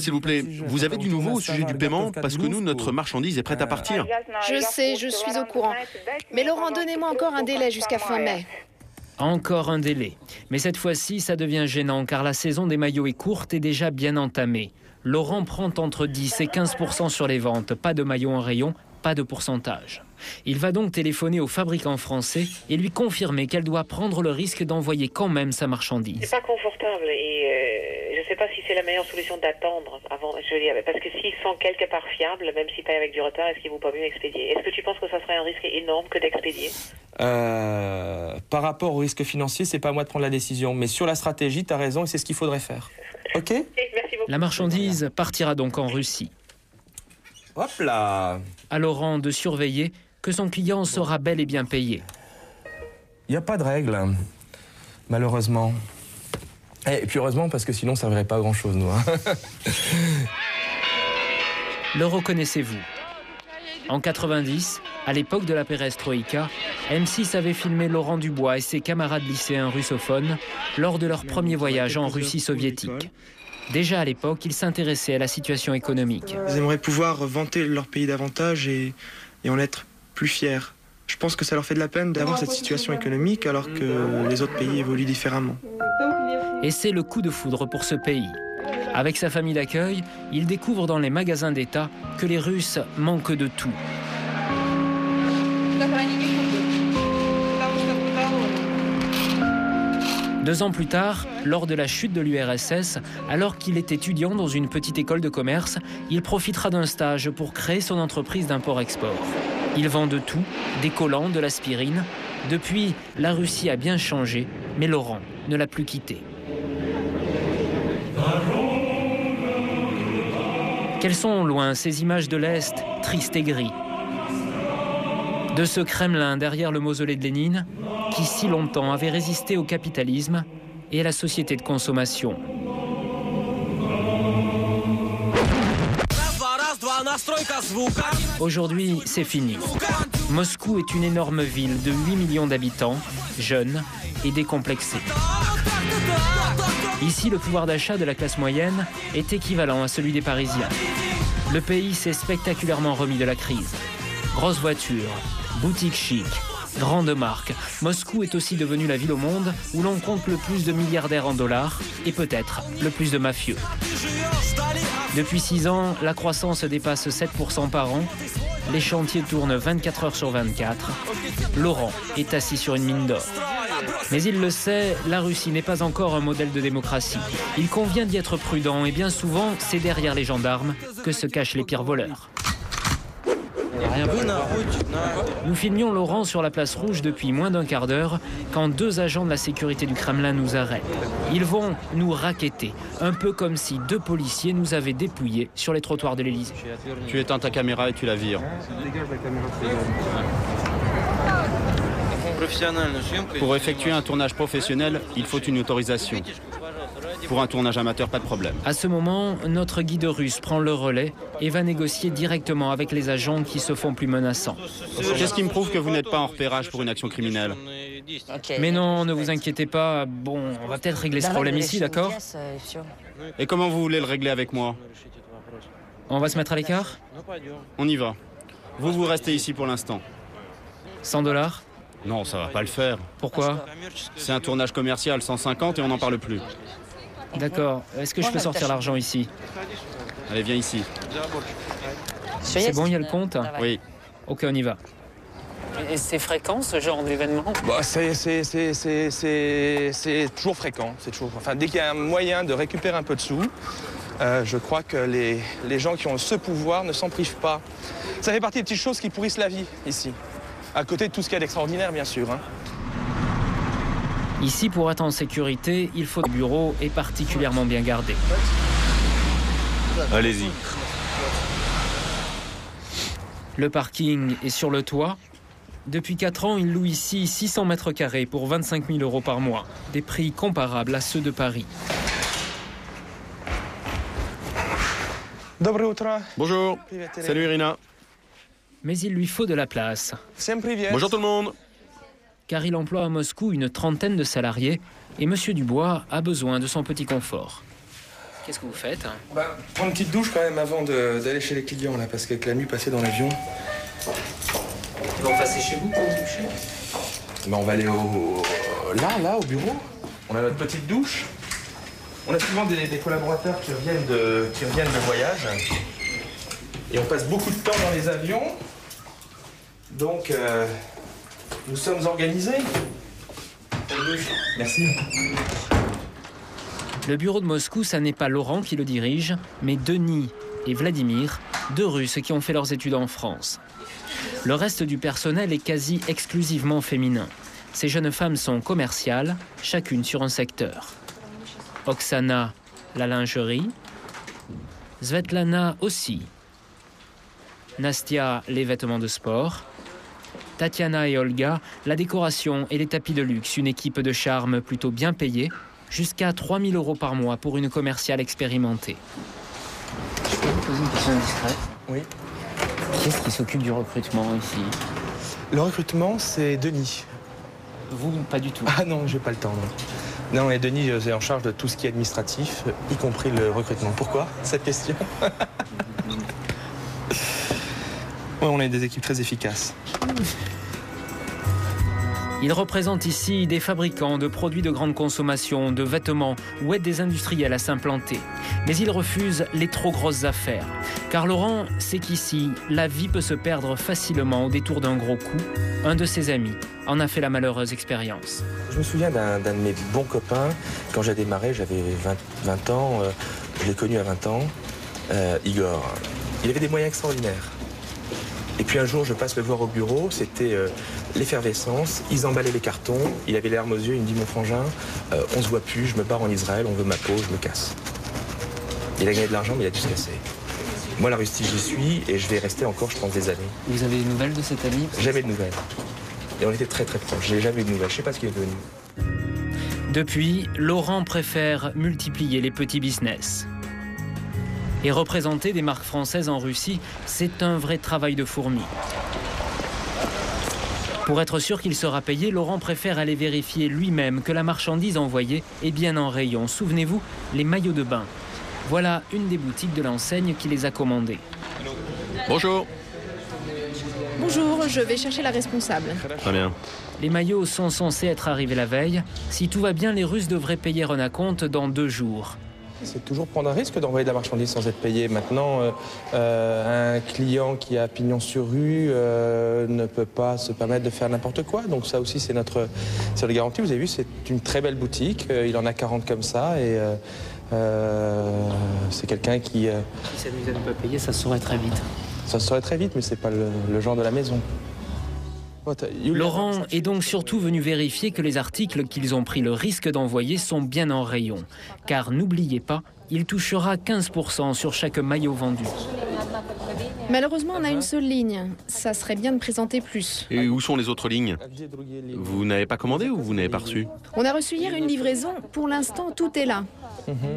s'il vous plaît, vous avez du nouveau au sujet du paiement? Parce que nous, notre marchandise est prête à partir. Je sais, je suis au courant. Mais Laurent, donnez-moi encore un délai jusqu'à fin mai. Encore un délai. Mais cette fois-ci, ça devient gênant, car la saison des maillots est courte et déjà bien entamée. Laurent prend entre 10 et 15% sur les ventes. Pas de maillots en rayon, pas de pourcentage. Il va donc téléphoner au fabricant français et lui confirmer qu'elle doit prendre le risque d'envoyer quand même sa marchandise. C'est pas confortable et je sais pas si c'est la meilleure solution d'attendre avant. Parce que s'ils sont quelque part fiables, même s'ils payent avec du retard, est-ce qu'il vaut pas mieux expédier? Est-ce que tu penses que ça serait un risque énorme que d'expédier? Par rapport au risque financier, c'est pas à moi de prendre la décision. Mais sur la stratégie, tu as raison et c'est ce qu'il faudrait faire. Ok? Merci beaucoup. La marchandise partira donc en Russie. Hop là! À Laurent de surveiller que son client sera bel et bien payé. Il n'y a pas de règle, malheureusement. Et puis heureusement, parce que sinon, ça ne servirait pas à grand-chose, nous. Le reconnaissez-vous? En 90, à l'époque de la perestroïka, M6 avait filmé Laurent Dubois et ses camarades lycéens russophones lors de leur premier voyage en Russie soviétique. Déjà à l'époque, ils s'intéressaient à la situation économique. Ils aimeraient pouvoir vanter leur pays davantage et en être plus fiers. Je pense que ça leur fait de la peine d'avoir cette situation économique alors que les autres pays évoluent différemment. Et c'est le coup de foudre pour ce pays. Avec sa famille d'accueil, il découvre dans les magasins d'État que les Russes manquent de tout. 2 ans plus tard, lors de la chute de l'URSS, alors qu'il est étudiant dans une petite école de commerce, il profitera d'un stage pour créer son entreprise d'import-export. Il vend de tout, des collants, de l'aspirine. Depuis, la Russie a bien changé, mais Laurent ne l'a plus quitté. Qu'elles sont loin, ces images de l'Est, tristes et gris. De ce Kremlin derrière le mausolée de Lénine, qui si longtemps avait résisté au capitalisme et à la société de consommation. Aujourd'hui, c'est fini. Moscou est une énorme ville de 8 millions d'habitants, jeune et décomplexée. Ici, le pouvoir d'achat de la classe moyenne est équivalent à celui des Parisiens. Le pays s'est spectaculairement remis de la crise. Grosses voitures, boutiques chic, grandes marques. Moscou est aussi devenu la ville au monde où l'on compte le plus de milliardaires en dollars et peut-être le plus de mafieux. Depuis 6 ans, la croissance dépasse 7% par an. Les chantiers tournent 24 heures sur 24. Laurent est assis sur une mine d'or. Mais il le sait, la Russie n'est pas encore un modèle de démocratie. Il convient d'y être prudent et bien souvent, c'est derrière les gendarmes que se cachent les pires voleurs. Nous filmions Laurent sur la place Rouge depuis moins d'un quart d'heure quand 2 agents de la sécurité du Kremlin nous arrêtent. Ils vont nous racketter, un peu comme si 2 policiers nous avaient dépouillés sur les trottoirs de l'Élysée. Tu éteins ta caméra et tu la vires. Pour effectuer un tournage professionnel, il faut une autorisation. Pour un tournage amateur, pas de problème. À ce moment, notre guide russe prend le relais et va négocier directement avec les agents qui se font plus menaçants. Qu'est-ce qui me prouve que vous n'êtes pas en repérage pour une action criminelle? Mais non, ne vous inquiétez pas. Bon, on va peut-être régler ce problème ici, d'accord? Et comment vous voulez le régler avec moi? On va se mettre à l'écart? On y va. Vous restez ici pour l'instant. $100? Non, ça va pas le faire. Pourquoi? C'est un tournage commercial, 150 et on n'en parle plus. D'accord. Est-ce que je peux sortir l'argent ici? Allez, viens ici. C'est bon, il y a le compte? Oui. Ok, on y va. Et c'est fréquent, ce genre d'événement? Bah, c'est toujours fréquent. Enfin, dès qu'il y a un moyen de récupérer un peu de sous, je crois que les gens qui ont ce pouvoir ne s'en privent pas. Ça fait partie des petites choses qui pourrissent la vie, ici. À côté de tout ce qu'il y a d'extraordinaire, bien sûr. Hein. Ici, pour être en sécurité, il faut un bureau et particulièrement bien gardé. Allez-y. Le parking est sur le toit. Depuis 4 ans, il loue ici 600 mètres carrés pour 25 000 € par mois. Des prix comparables à ceux de Paris. Bonjour. Salut Irina. Mais il lui faut de la place. Bonjour tout le monde. Car il emploie à Moscou une trentaine de salariés et Monsieur Dubois a besoin de son petit confort. Qu'est-ce que vous faites? Prendre une petite douche quand même avant d'aller chez les clients, là, parce qu'avec la nuit passée dans l'avion... On va passer chez vous pour vous doucher? On va aller là, au bureau. On a notre petite douche. On a souvent des collaborateurs qui reviennent de voyage. Et on passe beaucoup de temps dans les avions. Donc, nous sommes organisés. Merci. Le bureau de Moscou, ça n'est pas Laurent qui le dirige, mais Denis et Vladimir, 2 Russes qui ont fait leurs études en France. Le reste du personnel est quasi exclusivement féminin. Ces jeunes femmes sont commerciales, chacune sur un secteur. Oksana, la lingerie. Svetlana aussi. Nastia, les vêtements de sport. Tatiana et Olga, la décoration et les tapis de luxe, une équipe de charme plutôt bien payée, jusqu'à 3 000 € par mois pour une commerciale expérimentée. Je peux vous poser une question indiscrète? Oui. Qui est-ce qui s'occupe du recrutement ici? Le recrutement, c'est Denis. Vous, pas du tout? Ah non, j'ai pas le temps, non. Non, et Denis est en charge de tout ce qui est administratif, y compris le recrutement. Pourquoi cette question? Oui, on est des équipes très efficaces. Il représente ici des fabricants de produits de grande consommation, de vêtements ou aide des industriels à s'implanter. Mais il refuse les trop grosses affaires. Car Laurent sait qu'ici, la vie peut se perdre facilement au détour d'un gros coup. Un de ses amis en a fait la malheureuse expérience. Je me souviens d'un de mes bons copains. Quand j'ai démarré, j'avais 20 ans. Je l'ai connu à 20 ans. Igor. Il avait des moyens extraordinaires. Et puis un jour, je passe le voir au bureau, c'était l'effervescence, ils emballaient les cartons, il avait les larmes aux yeux, il me dit « Mon frangin, on se voit plus, je me barre en Israël, on veut ma peau, je me casse. » Il a gagné de l'argent, mais il a dû se casser. Moi, la Russie, j'y suis et je vais rester encore, je pense, des années. Vous avez des nouvelles de cet ami? Jamais de nouvelles. Et on était très très proches. J'ai jamais eu de nouvelles. Je sais pas ce qui est devenu. Depuis, Laurent préfère multiplier les petits business. Et représenter des marques françaises en Russie, c'est un vrai travail de fourmi. Pour être sûr qu'il sera payé, Laurent préfère aller vérifier lui-même que la marchandise envoyée est bien en rayon. Souvenez-vous, les maillots de bain. Voilà une des boutiques de l'enseigne qui les a commandés. Bonjour. Bonjour, je vais chercher la responsable. Très bien. Les maillots sont censés être arrivés la veille. Si tout va bien, les Russes devraient payer un acompte dans 2 jours. C'est toujours prendre un risque d'envoyer de la marchandise sans être payé. Maintenant, un client qui a pignon sur rue ne peut pas se permettre de faire n'importe quoi. Donc ça aussi, c'est notre garantie. Vous avez vu, c'est une très belle boutique. Il en a 40 comme ça. Et c'est quelqu'un qui... Si s'amuse à ne pas payer, ça se saurait très vite. Ça se saurait très vite, mais c'est pas le genre de la maison. Laurent est donc surtout venu vérifier que les articles qu'ils ont pris le risque d'envoyer sont bien en rayon. Car n'oubliez pas, il touchera 15% sur chaque maillot vendu. Malheureusement, on a une seule ligne. Ça serait bien de présenter plus. Et où sont les autres lignes? Vous n'avez pas commandé ou vous n'avez pas reçu? On a reçu hier une livraison. Pour l'instant, tout est là.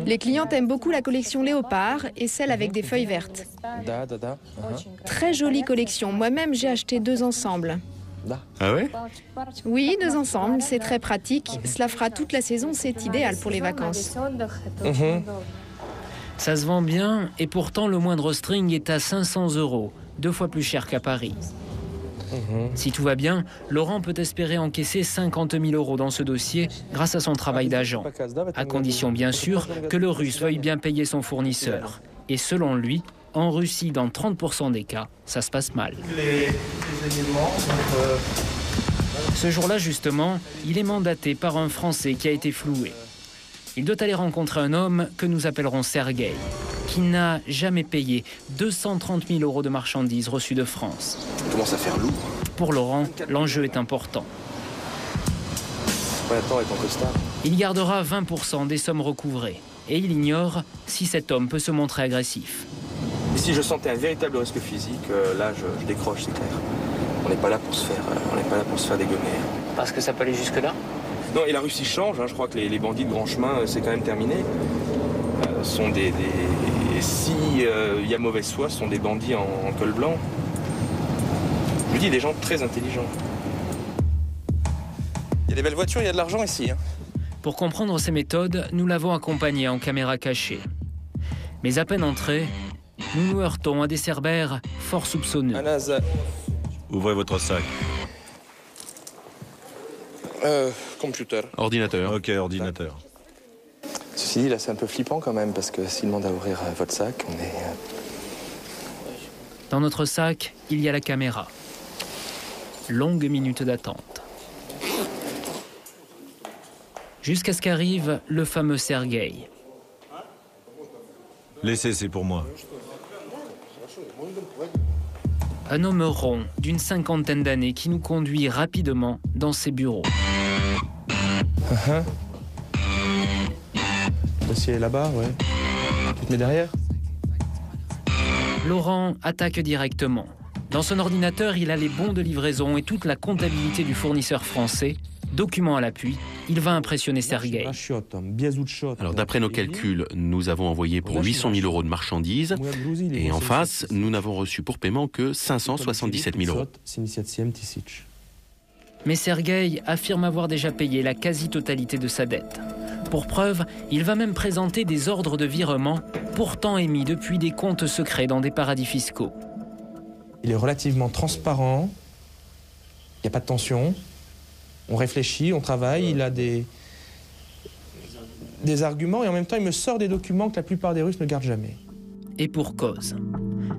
Les clients aiment beaucoup la collection Léopard et celle avec des feuilles vertes. Très jolie collection. Moi-même, j'ai acheté 2 ensembles. Ah ouais? Oui, 2 ensembles, c'est très pratique. Cela fera toute la saison, c'est idéal pour les vacances. Ça se vend bien et pourtant le moindre string est à 500 €, 2 fois plus cher qu'à Paris. Si tout va bien, Laurent peut espérer encaisser 50 000 € dans ce dossier grâce à son travail d'agent. À condition bien sûr que le Russe veuille bien payer son fournisseur. Et selon lui, en Russie, dans 30% des cas, ça se passe mal. Ce jour-là, justement, il est mandaté par un Français qui a été floué. Il doit aller rencontrer un homme que nous appellerons Sergueï, qui n'a jamais payé 230 000 € de marchandises reçues de France. Ça commence à faire lourd. Pour Laurent, l'enjeu est important. Il gardera 20% des sommes recouvrées. Et il ignore si cet homme peut se montrer agressif. Et si je sentais un véritable risque physique, là je décroche, c'est clair. On n'est pas là pour se faire dégommer. Parce que ça peut aller jusque-là? Non, et la Russie change, je crois que les bandits de grand chemin, c'est quand même terminé. Sont si il y a mauvaise foi, ce sont des bandits en col blanc. Je vous dis, des gens très intelligents. Il y a des belles voitures, il y a de l'argent ici. Pour comprendre ces méthodes, nous l'avons accompagné en caméra cachée. Mais à peine entrés, nous nous heurtons à des cerbères fort soupçonneux. Ouvrez votre sac. Computer. Ordinateur. Ok, ordinateur. Ceci dit, là, c'est un peu flippant quand même, parce que s'il demande à ouvrir votre sac, on est... Dans notre sac, il y a la caméra. Longue minute d'attente. Jusqu'à ce qu'arrive le fameux Sergueï. Laissez, c'est pour moi. Un homme rond d'une 50aine d'années qui nous conduit rapidement dans ses bureaux. Le dossier est là-bas, ouais. Tu te mets derrière? Laurent attaque directement. Dans son ordinateur, il a les bons de livraison et toute la comptabilité du fournisseur français. Document à l'appui, il va impressionner Sergueï. Alors d'après nos calculs, nous avons envoyé pour 800 000 € de marchandises et en face, nous n'avons reçu pour paiement que 577 000 €. Mais Sergueï affirme avoir déjà payé la quasi-totalité de sa dette. Pour preuve, il va même présenter des ordres de virement pourtant émis depuis des comptes secrets dans des paradis fiscaux. Il est relativement transparent, il n'y a pas de tension. On réfléchit, on travaille, il a des arguments et en même temps il me sort des documents que la plupart des Russes ne gardent jamais. Et pour cause.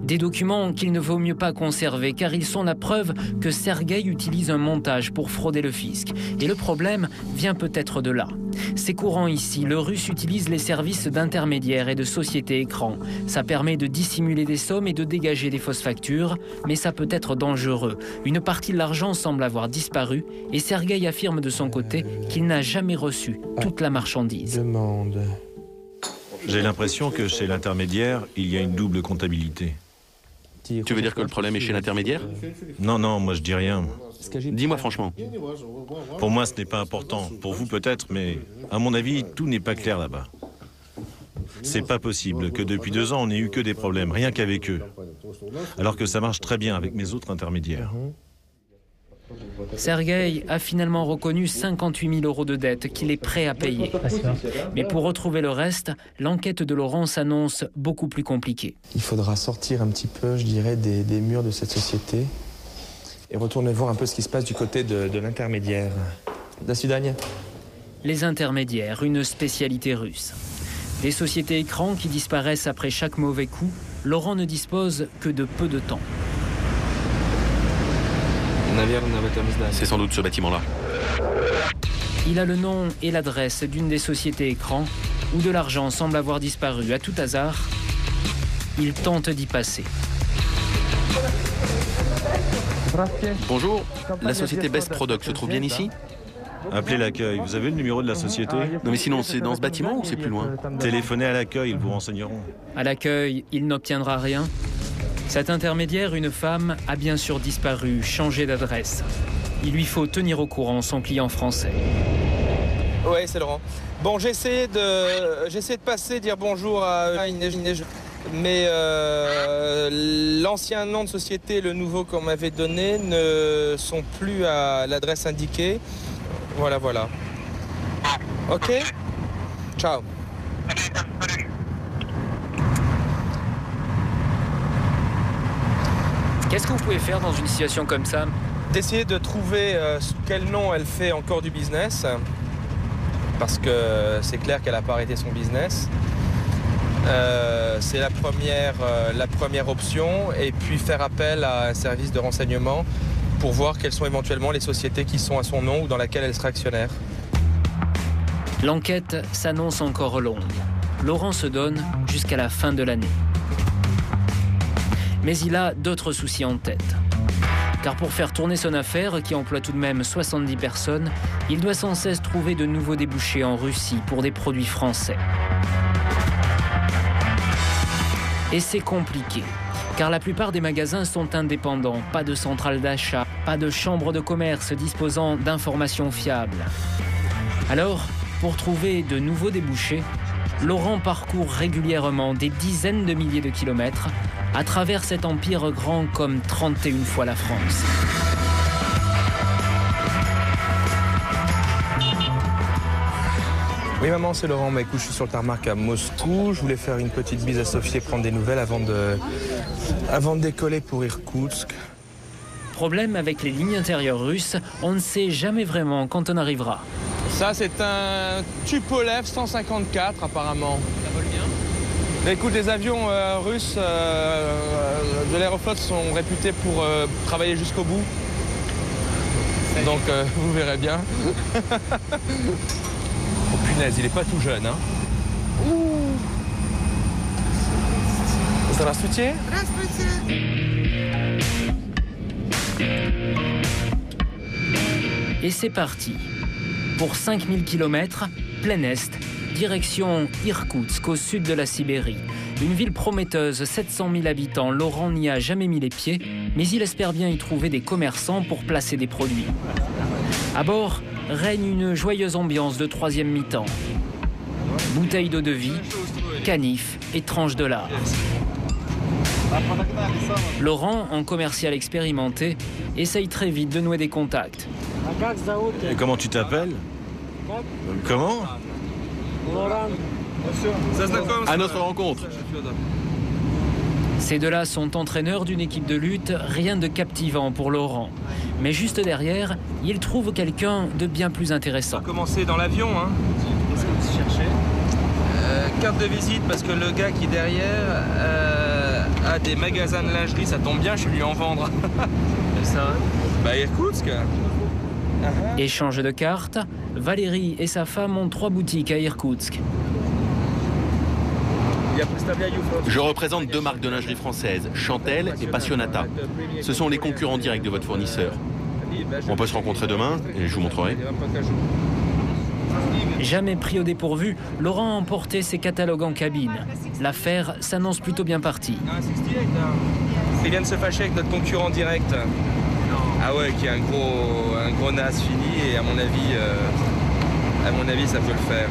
Des documents qu'il ne vaut mieux pas conserver car ils sont la preuve que Sergueï utilise un montage pour frauder le fisc. Et le problème vient peut-être de là. C'est courant ici, le Russe utilise les services d'intermédiaires et de sociétés écrans. Ça permet de dissimuler des sommes et de dégager des fausses factures, mais ça peut être dangereux. Une partie de l'argent semble avoir disparu et Sergueï affirme de son côté qu'il n'a jamais reçu toute la marchandise. J'ai l'impression que chez l'intermédiaire, il y a une double comptabilité. Tu veux dire que le problème est chez l'intermédiaire? Non, non, moi je dis rien. Dis-moi franchement. Pour moi, ce n'est pas important. Pour vous peut-être, mais à mon avis, tout n'est pas clair là-bas. C'est pas possible que depuis 2 ans, on n'ait eu que des problèmes, rien qu'avec eux. Alors que ça marche très bien avec mes autres intermédiaires. Sergueï a finalement reconnu 58 000 € de dette qu'il est prêt à payer. Mais pour retrouver le reste, l'enquête de Laurent s'annonce beaucoup plus compliquée. Il faudra sortir un petit peu, je dirais, des murs de cette société et retourner voir un peu ce qui se passe du côté de l'intermédiaire. До свидания. Les intermédiaires, une spécialité russe. Des sociétés écrans qui disparaissent après chaque mauvais coup, Laurent ne dispose que de peu de temps. C'est sans doute ce bâtiment-là. Il a le nom et l'adresse d'une des sociétés écrans où de l'argent semble avoir disparu à tout hasard. Il tente d'y passer. Bonjour, la société Best Product se trouve bien ici? Appelez l'accueil. Vous avez le numéro de la société? Non mais sinon, c'est dans ce bâtiment ou c'est plus loin? Téléphonez à l'accueil, ils vous renseigneront. À l'accueil, il n'obtiendra rien. Cet intermédiaire, une femme, a bien sûr disparu, changé d'adresse. Il lui faut tenir au courant son client français. Ouais, c'est Laurent. Bon, j'ai essayé de passer, dire bonjour à Inès, mais l'ancien nom de société, le nouveau qu'on m'avait donné, ne sont plus à l'adresse indiquée. Voilà. Ok? Ciao. Qu'est-ce que vous pouvez faire dans une situation comme ça? D'essayer de trouver sous quel nom elle fait encore du business, parce que c'est clair qu'elle n'a pas arrêté son business. C'est la première option, et puis faire appel à un service de renseignement pour voir quelles sont éventuellement les sociétés qui sont à son nom ou dans laquelle elle sera actionnaire. L'enquête s'annonce encore longue. Laurent se donne jusqu'à la fin de l'année. Mais il a d'autres soucis en tête. Car pour faire tourner son affaire, qui emploie tout de même 70 personnes, il doit sans cesse trouver de nouveaux débouchés en Russie pour des produits français. Et c'est compliqué, car la plupart des magasins sont indépendants, pas de centrale d'achat, pas de chambre de commerce disposant d'informations fiables. Alors, pour trouver de nouveaux débouchés, Laurent parcourt régulièrement des dizaines de milliers de kilomètres à travers cet empire grand comme 31 fois la France. Oui maman, c'est Laurent. Bah, écoute, je suis sur le tarmac à Moscou. Je voulais faire une petite bise à Sophie et prendre des nouvelles avant de décoller pour Irkoutsk. Problème avec les lignes intérieures russes, on ne sait jamais vraiment quand on arrivera. Ça, c'est un Tupolev 154 apparemment. Ça vole bien? Bah, écoute, les avions russes de l'aéroflotte sont réputés pour travailler jusqu'au bout. Donc vous verrez bien. Oh punaise, il est pas tout jeune, hein. Ouh. Здравствуйте. Et c'est parti. Pour 5000 km, plein est, direction Irkoutsk, au sud de la Sibérie. Une ville prometteuse, 700 000 habitants. Laurent n'y a jamais mis les pieds, mais il espère bien y trouver des commerçants pour placer des produits. À bord, règne une joyeuse ambiance de troisième mi-temps. Bouteilles d'eau de vie, canifs et tranches de lard. Laurent, en commercial expérimenté, essaye très vite de nouer des contacts. Et comment tu t'appelles? Comment? À notre rencontre. Ces deux-là sont entraîneurs d'une équipe de lutte, rien de captivant pour Laurent. Mais juste derrière, il trouve quelqu'un de bien plus intéressant. On va commencer dans l'avion, hein. Qu'est-ce que vous cherchez? Carte de visite, parce que le gars qui est derrière a des magasins de lingerie, ça tombe bien, je vais lui en vendre. C'est ça? Bah Irkoutsk. Échange de cartes, Valérie et sa femme ont 3 boutiques à Irkoutsk. Je représente 2 marques de lingerie françaises, Chantel et Passionata. Ce sont les concurrents directs de votre fournisseur. On peut se rencontrer demain et je vous montrerai. Jamais pris au dépourvu, Laurent a emporté ses catalogues en cabine. L'affaire s'annonce plutôt bien partie. Il vient de se fâcher avec notre concurrent direct. Ah ouais, qui est un gros naze fini, et à mon avis, ça peut le faire.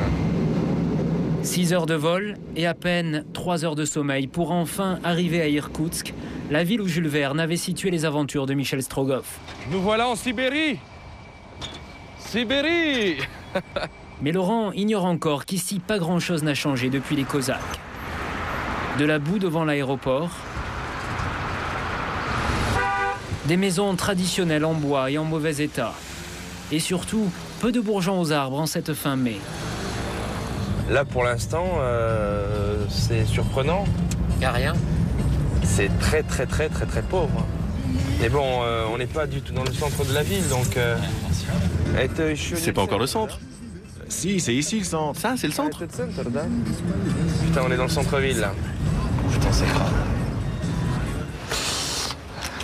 6 heures de vol et à peine 3 heures de sommeil pour enfin arriver à Irkoutsk, la ville où Jules Verne avait situé les aventures de Michel Strogoff. Nous voilà en Sibérie. Sibérie. Mais Laurent ignore encore qu'ici, pas grand-chose n'a changé depuis les Cosaques. De la boue devant l'aéroport, des maisons traditionnelles en bois et en mauvais état. Et surtout, peu de bourgeons aux arbres en cette fin mai. Là, pour l'instant, c'est surprenant. Y a rien. C'est très pauvre. Mais bon, on n'est pas du tout dans le centre de la ville, donc... C'est pas encore le centre. Si, c'est ici le centre. Ça, c'est le centre. Putain, on est dans le centre-ville, là. Putain, c'est grave.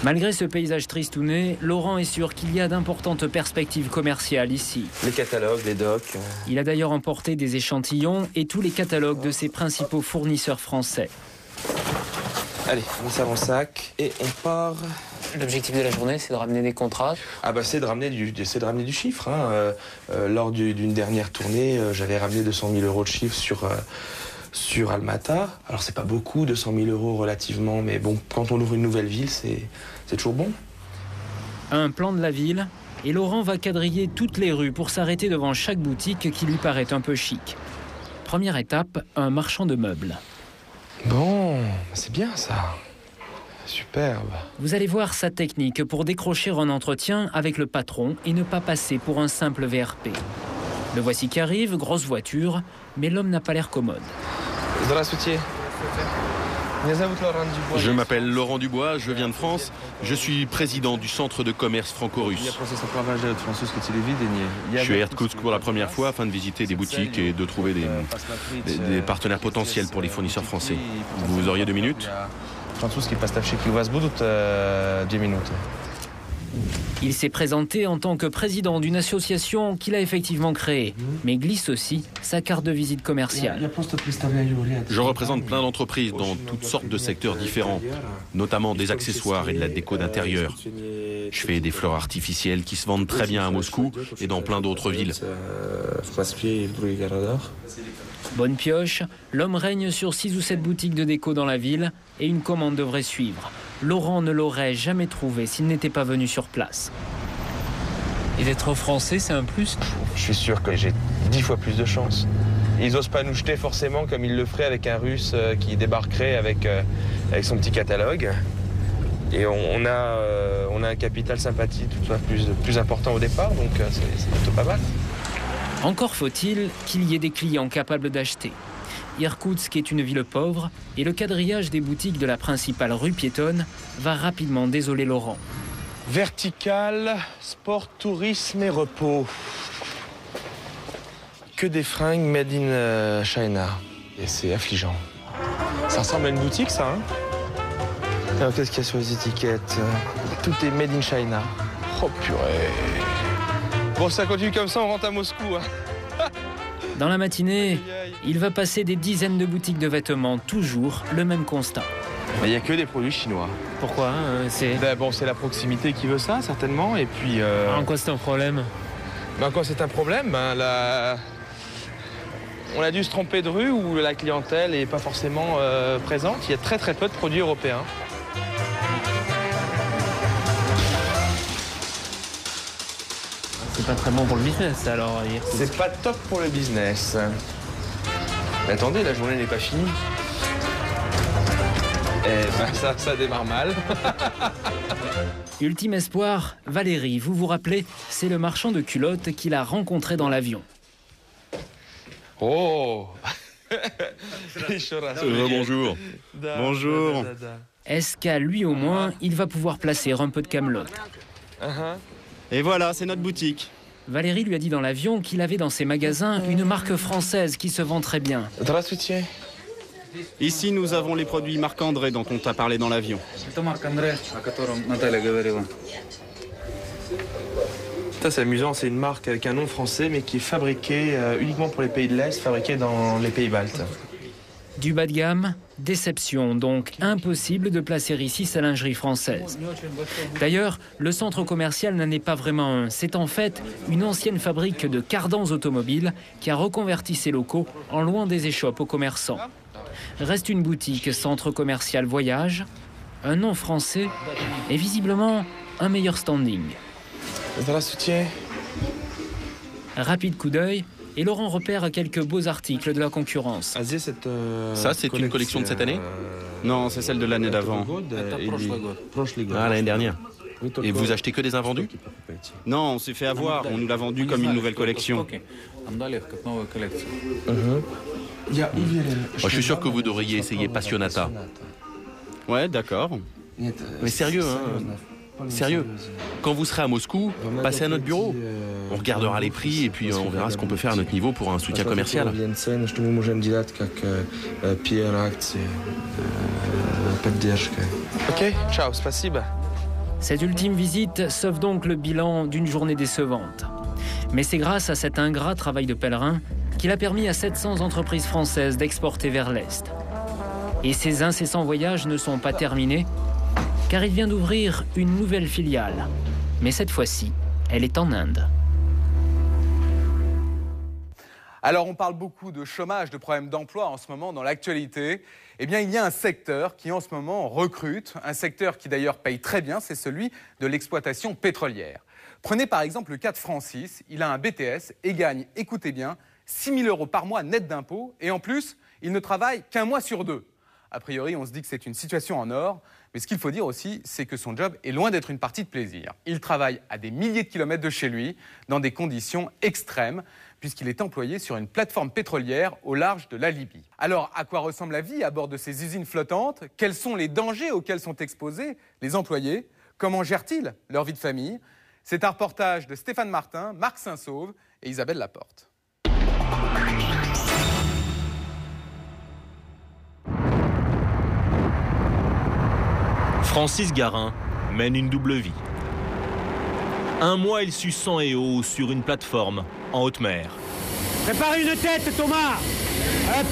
Malgré ce paysage tristouné, Laurent est sûr qu'il y a d'importantes perspectives commerciales ici. Les catalogues, les docs... Il a d'ailleurs emporté des échantillons et tous les catalogues de ses principaux fournisseurs français. Allez, on met ça dans le sac et on part... L'objectif de la journée, c'est de ramener des contrats. Ah bah c'est de ramener du chiffre. Hein. Lors d'une dernière tournée, j'avais ramené 200 000 € de chiffre sur Almata. Alors c'est pas beaucoup, 200 000 € relativement, mais bon, quand on ouvre une nouvelle ville, c'est toujours bon. Un plan de la ville, et Laurent va quadriller toutes les rues pour s'arrêter devant chaque boutique qui lui paraît un peu chic. Première étape, un marchand de meubles. Bon, c'est bien ça. Superbe. Vous allez voir sa technique pour décrocher un entretien avec le patron et ne pas passer pour un simple VRP. Le voici qui arrive, grosse voiture, mais l'homme n'a pas l'air commode. Здравствуйте. Je m'appelle Laurent Dubois, je viens de France. Je suis président du centre de commerce franco-russe. Je suis à Irkoutsk pour la première fois afin de visiter des boutiques et de trouver des partenaires potentiels pour les fournisseurs français. Vous auriez 2 minutes ? Il s'est présenté en tant que président d'une association qu'il a effectivement créée, mais glisse aussi sa carte de visite commerciale. Je représente plein d'entreprises dans toutes sortes de secteurs différents, notamment des accessoires et de la déco d'intérieur. Je fais des fleurs artificielles qui se vendent très bien à Moscou et dans plein d'autres villes. Bonne pioche, l'homme règne sur 6 ou 7 boutiques de déco dans la ville et une commande devrait suivre. Laurent ne l'aurait jamais trouvé s'il n'était pas venu sur place. Et d'être français, c'est un plus ? Je suis sûr que j'ai 10 fois plus de chance. Ils n'osent pas nous jeter forcément comme ils le feraient avec un Russe qui débarquerait avec son petit catalogue. Et on a un capital sympathie plus important au départ, donc c'est plutôt pas mal. Encore faut-il qu'il y ait des clients capables d'acheter. Irkoutsk est une ville pauvre et le quadrillage des boutiques de la principale rue piétonne va rapidement désoler Laurent. Vertical, sport, tourisme et repos. Que des fringues made in China. Et c'est affligeant. Ça ressemble à une boutique, ça, hein? Alors, qu'est-ce qu'il y a sur les étiquettes? Tout est made in China. Oh purée. Bon, ça continue comme ça, on rentre à Moscou. Hein. Dans la matinée, il va passer des dizaines de boutiques de vêtements, toujours le même constat. Il n'y a que des produits chinois. Pourquoi c'est la proximité qui veut ça, certainement. Et puis. En quoi c'est un problème? En quoi c'est un problème? On a dû se tromper de rue où la clientèle n'est pas forcément présente. Il y a très peu de produits européens. C'est pas très bon pour le business, alors. C'est pas top pour le business. Mais attendez, la journée n'est pas finie. Eh ben ça démarre mal. Ultime espoir, Valérie, vous vous rappelez, c'est le marchand de culottes qu'il a rencontré dans l'avion. Oh. Bonjour. Bonjour. Est-ce qu'à lui au moins, il va pouvoir placer un peu de camelote? Et voilà, c'est notre boutique. Valérie lui a dit dans l'avion qu'il avait dans ses magasins une marque française qui se vend très bien. Ici, nous avons les produits Marc-André dont on t'a parlé dans l'avion. Ça, c'est amusant, c'est une marque avec un nom français, mais qui est fabriquée uniquement pour les pays de l'Est, fabriquée dans les pays baltes. Du bas de gamme, déception, donc impossible de placer ici sa lingerie française. D'ailleurs, le centre commercial n'en est pas vraiment un. C'est en fait une ancienne fabrique de cardans automobiles qui a reconverti ses locaux en loin des échoppes aux commerçants. Reste une boutique centre commercial Voyage, un nom français et visiblement un meilleur standing. Rapide coup d'œil, et Laurent repère quelques beaux articles de la concurrence. Ça, c'est une collection de cette année? Non, c'est celle de l'année d'avant. Ah, l'année dernière. Et vous achetez que des invendus? Non, on s'est fait avoir. On nous l'a vendu comme une nouvelle collection. Je suis sûr que vous devriez essayer Passionata. Ouais, d'accord. Mais sérieux, hein? Sérieux. Quand vous serez à Moscou, passez à notre bureau. On regardera les prix et puis on verra ce qu'on peut faire à notre niveau pour un soutien commercial. Ok, ciao, spasiba. Cette ultime visite sauve donc le bilan d'une journée décevante. Mais c'est grâce à cet ingrat travail de pèlerin qu'il a permis à 700 entreprises françaises d'exporter vers l'Est. Et ces incessants voyages ne sont pas terminés, car il vient d'ouvrir une nouvelle filiale. Mais cette fois-ci, elle est en Inde. Alors on parle beaucoup de chômage, de problèmes d'emploi en ce moment dans l'actualité. Eh bien il y a un secteur qui en ce moment recrute, un secteur qui d'ailleurs paye très bien, c'est celui de l'exploitation pétrolière. Prenez par exemple le cas de Francis, il a un BTS et gagne, écoutez bien, 6 000 € par mois net d'impôts et en plus, il ne travaille qu'un mois sur 2. A priori, on se dit que c'est une situation en or, mais ce qu'il faut dire aussi, c'est que son job est loin d'être une partie de plaisir. Il travaille à des milliers de kilomètres de chez lui, dans des conditions extrêmes, puisqu'il est employé sur une plateforme pétrolière au large de la Libye. Alors, à quoi ressemble la vie à bord de ces usines flottantes? Quels sont les dangers auxquels sont exposés les employés? Comment gèrent-ils leur vie de famille? C'est un reportage de Stéphane Martin, Marc Saint-Sauve et Isabelle Laporte. Francis Garin mène une double vie. Un mois, il sue sang et eau sur une plateforme en haute mer. Prépare une tête, Thomas. Hop.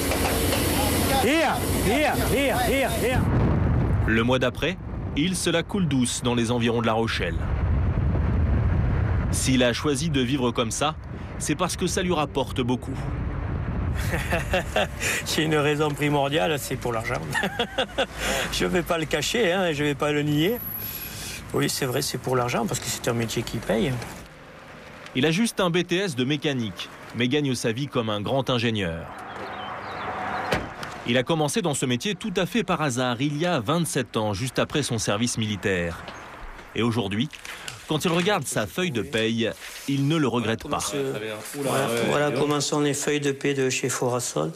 Here. Le mois d'après, il se la coule douce dans les environs de La Rochelle. S'il a choisi de vivre comme ça, c'est parce que ça lui rapporte beaucoup. C'est une raison primordiale, c'est pour l'argent. Je ne vais pas le cacher, hein, je ne vais pas le nier. Oui, c'est vrai, c'est pour l'argent, parce que c'est un métier qui paye. Il a juste un BTS de mécanique, mais gagne sa vie comme un grand ingénieur. Il a commencé dans ce métier tout à fait par hasard, il y a 27 ans, juste après son service militaire. Et aujourd'hui, quand il regarde sa feuille de paye, il ne le regrette pas. Voilà comment sont les feuilles de paie de chez Forasol.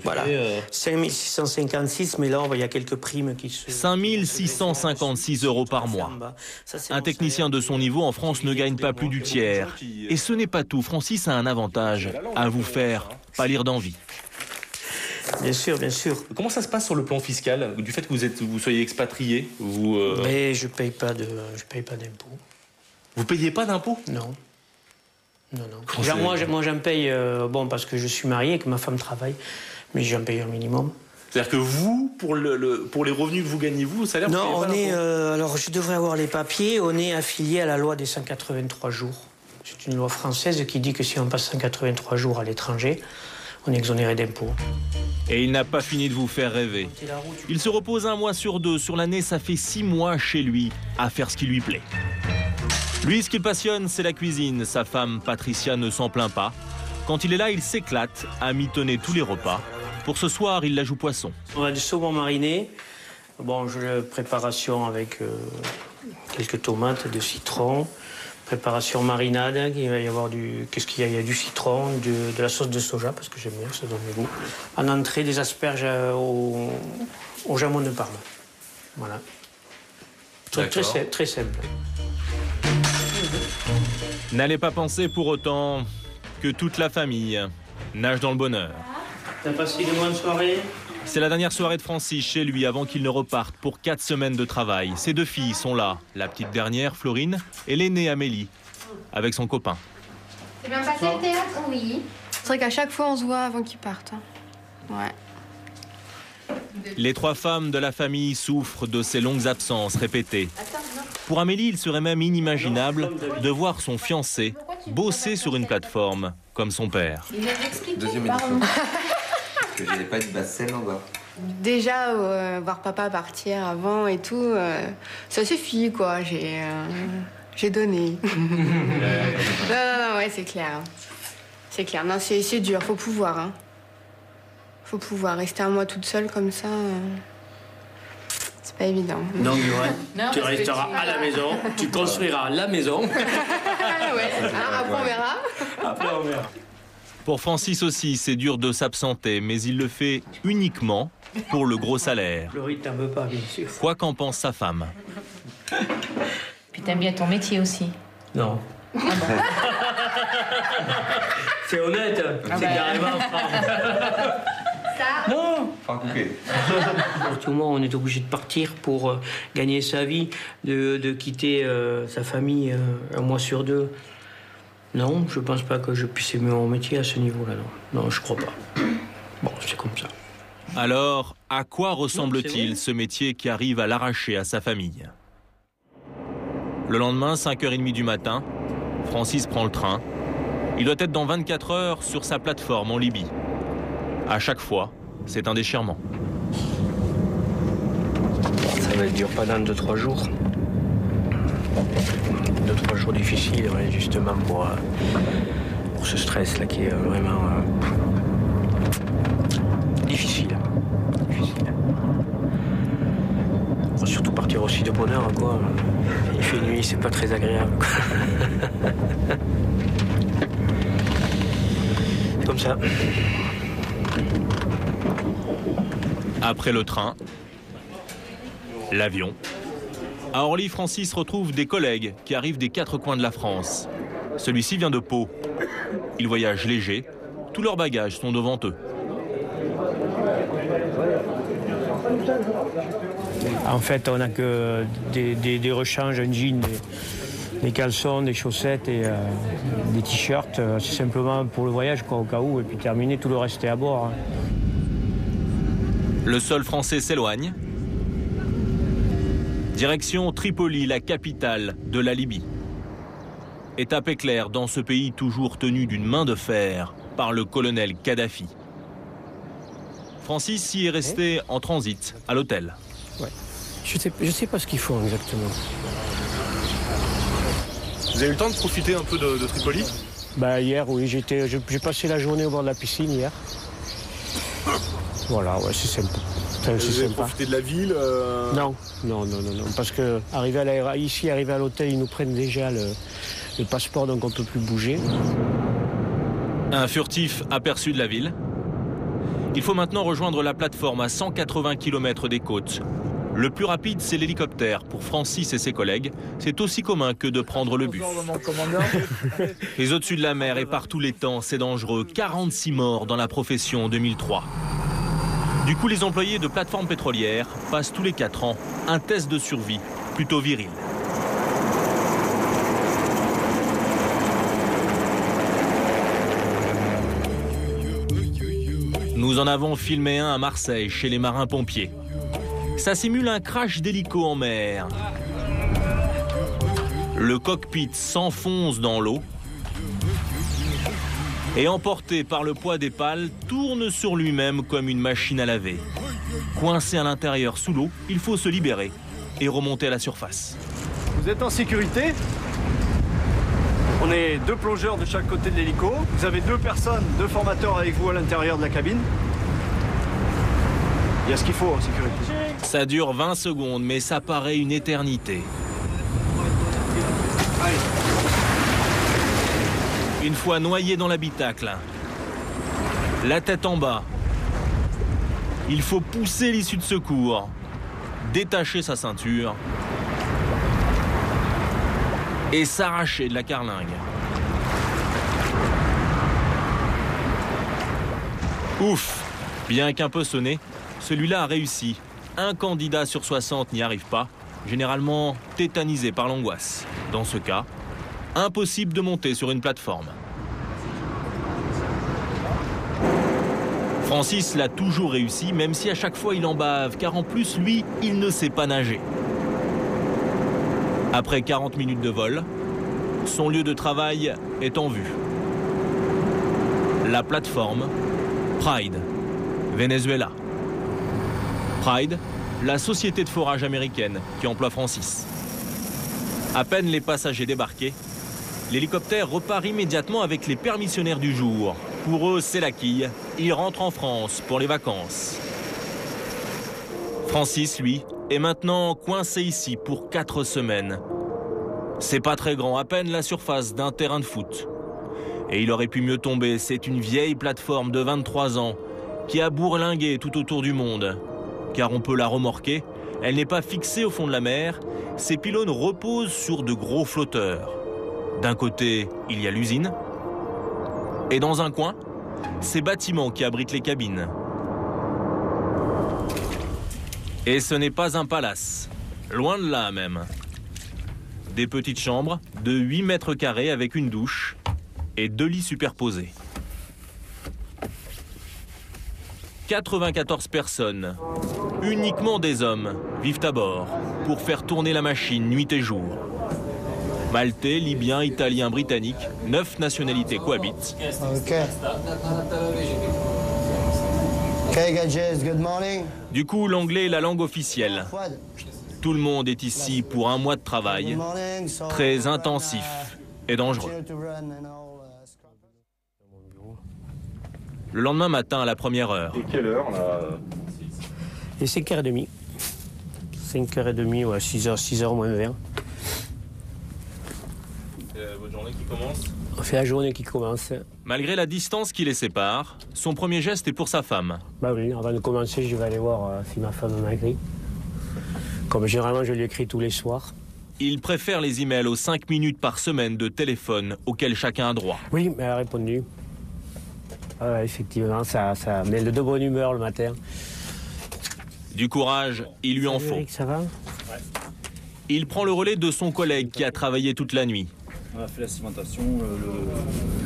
Voilà, 5 656, mais là, il y a quelques primes qui se... 5 656 € par mois. Un technicien de son niveau en France ne gagne pas plus du tiers. Et ce n'est pas tout. Francis a un avantage, à vous faire pâlir d'envie. Bien sûr, bien sûr. Comment ça se passe sur le plan fiscal, du fait que vous soyez expatrié Mais je paye pas d'impôts. Vous payez pas d'impôts? Non. Moi, j'en paye, parce que je suis marié et que ma femme travaille, mais j'en paye un minimum. C'est-à-dire que vous, pour les revenus que vous gagnez, vous, le salaire... Non, on est... alors, je devrais avoir les papiers. On est affilié à la loi des 183 jours. C'est une loi française qui dit que si on passe 183 jours à l'étranger, on est exonéré d'impôts. Et il n'a pas fini de vous faire rêver. Il se repose un mois sur 2. Sur l'année, ça fait 6 mois chez lui, à faire ce qui lui plaît. Lui, ce qu'il passionne, c'est la cuisine. Sa femme, Patricia, ne s'en plaint pas. Quand il est là, il s'éclate à mitonner tous les repas. Pour ce soir, il la joue poisson. On a du saumon mariné. Préparation avec quelques tomates, de citron. Préparation marinade, il va y avoir qu'est-ce qu'il y a? Il y a du citron, de la sauce de soja, parce que j'aime bien, ça donne du goût. En entrée, des asperges au jamon de Parme. Voilà. Très simple. N'allez pas penser pour autant que toute la famille nage dans le bonheur. T'as passé une bonne soirée? C'est la dernière soirée de Francis chez lui avant qu'il ne reparte pour 4 semaines de travail. Ses 2 filles sont là, la petite dernière, Florine, et l'aînée, Amélie. avec son copain. C'est bien passé le théâtre? Oui. C'est vrai qu'à chaque fois, on se voit avant qu'ils partent. Ouais. Les 3 femmes de la famille souffrent de ces longues absences répétées. Pour Amélie, il serait même inimaginable de voir son fiancé bosser sur une plateforme comme son père. Deuxième édition. Parce que j'avais pas de basse-scène en bas. Déjà, voir papa partir avant et tout, ça suffit, quoi. J'ai donné. non, ouais, c'est clair. C'est clair. Non, c'est dur, faut pouvoir. Hein. Faut pouvoir rester un mois toute seule comme ça. C'est pas évident. Donc, ouais, tu resteras à la maison, tu construiras la maison. Ouais, après on verra. Après on verra. Pour Francis aussi, c'est dur de s'absenter, mais il le fait uniquement pour le gros salaire. Laurie t'en veut pas, bien sûr. Quoi qu'en pense sa femme. Puis t'aimes bien ton métier aussi. Non. Ah bon. C'est honnête, c'est carrément non. Enfin, coupé. Tout le monde, on est obligé de partir pour gagner sa vie, de quitter sa famille un mois sur 2. Non, je pense pas que je puisse aimer mon métier à ce niveau-là. Non, je crois pas. Bon, c'est comme ça. Alors, à quoi ressemble-t-il ce métier qui arrive à l'arracher à sa famille? Le lendemain, 5h30 du matin, Francis prend le train. Il doit être dans 24 heures sur sa plateforme en Libye. À chaque fois, c'est un déchirement. Ça va être dur pendant 2-3 jours. 2-3 jours difficiles, ouais, justement pour ce stress-là qui est vraiment difficile. On va surtout partir aussi de bonne heure, quoi. Il fait nuit, c'est pas très agréable. C'est comme ça. Après le train, l'avion. À Orly, Francis retrouve des collègues qui arrivent des 4 coins de la France. Celui-ci vient de Pau. Ils voyagent léger. Tous leurs bagages sont devant eux. En fait, on n'a que des rechanges, un jean, des caleçons, des chaussettes et des t-shirts. C'est simplement pour le voyage, quoi, au cas où. Et puis terminé, tout le reste est à bord. Hein. Le sol français s'éloigne. Direction Tripoli, la capitale de la Libye. Étape éclair dans ce pays toujours tenu d'une main de fer par le colonel Kadhafi. Francis y est resté en transit à l'hôtel. Ouais. Je sais pas ce qu'ils font exactement. Vous avez eu le temps de profiter un peu de Tripoli? Bah hier, oui, j'ai passé la journée au bord de la piscine hier. Voilà, ouais, c'est sympa. Vous avez profité de la ville Non, parce que arrivé à l'hôtel, ils nous prennent déjà le passeport, donc on ne peut plus bouger. Un furtif aperçu de la ville. Il faut maintenant rejoindre la plateforme à 180 km des côtes. Le plus rapide, c'est l'hélicoptère. Pour Francis et ses collègues, c'est aussi commun que de prendre le bus. Les au-dessus de la mer et par tous les temps, c'est dangereux. 46 morts dans la profession en 2003. Du coup, les employés de plateformes pétrolières passent tous les 4 ans un test de survie plutôt viril. Nous en avons filmé un à Marseille, chez les marins-pompiers. Ça simule un crash d'hélico en mer. Le cockpit s'enfonce dans l'eau et, emporté par le poids des pales, tourne sur lui-même comme une machine à laver. Coincé à l'intérieur sous l'eau, il faut se libérer et remonter à la surface. Vous êtes en sécurité. On est 2 plongeurs de chaque côté de l'hélico. Vous avez 2 personnes, 2 formateurs avec vous à l'intérieur de la cabine. Il y a ce qu'il faut en sécurité. Ça dure 20 secondes, mais ça paraît une éternité. Une fois noyé dans l'habitacle, la tête en bas, il faut pousser l'issue de secours, détacher sa ceinture et s'arracher de la carlingue. Ouf! Bien qu'un peu sonné, celui-là a réussi. Un candidat sur 60 n'y arrive pas, généralement tétanisé par l'angoisse. Dans ce cas, Impossible de monter sur une plateforme. Francis l'a toujours réussi, même si à chaque fois il en bave, car en plus, lui, il ne sait pas nager. Après 40 minutes de vol, son lieu de travail est en vue. La plateforme Pride, Venezuela. Pride, la société de forage américaine qui emploie Francis. À peine les passagers débarqués, l'hélicoptère repart immédiatement avec les permissionnaires du jour. Pour eux, c'est la quille. Ils rentrent en France pour les vacances. Francis, lui, est maintenant coincé ici pour 4 semaines. C'est pas très grand, à peine la surface d'un terrain de foot. Et il aurait pu mieux tomber. C'est une vieille plateforme de 23 ans qui a bourlingué tout autour du monde. Car on peut la remorquer. Elle n'est pas fixée au fond de la mer. Ses pylônes reposent sur de gros flotteurs. D'un côté, il y a l'usine. Et dans un coin, ces bâtiments qui abritent les cabines. Et ce n'est pas un palace. Loin de là même. Des petites chambres de 8 mètres carrés avec une douche et 2 lits superposés. 94 personnes, uniquement des hommes, vivent à bord pour faire tourner la machine nuit et jour. Maltais, Libyens, Italiens, Britanniques, 9 nationalités cohabitent. Du coup, l'anglais est la langue officielle. Tout le monde est ici pour un mois de travail, très intensif et dangereux. Le lendemain matin à la première heure. Et quelle heure là? Et 5h30. 5h30, ouais, 6h moins 20. C'est votre journée qui commence? On fait la journée qui commence. Malgré la distance qui les sépare, son premier geste est pour sa femme. Bah oui, avant de commencer, je vais aller voir si ma femme m'a écrit. Comme généralement, je lui écris tous les soirs. Il préfère les emails aux 5 minutes par semaine de téléphone auxquels chacun a droit. Oui, mais elle a répondu. Effectivement, ça met de bonne humeur le matin. Du courage, il lui en faut. Eric, ça va? Il prend le relais de son collègue qui a travaillé toute la nuit. On a fait la cimentation,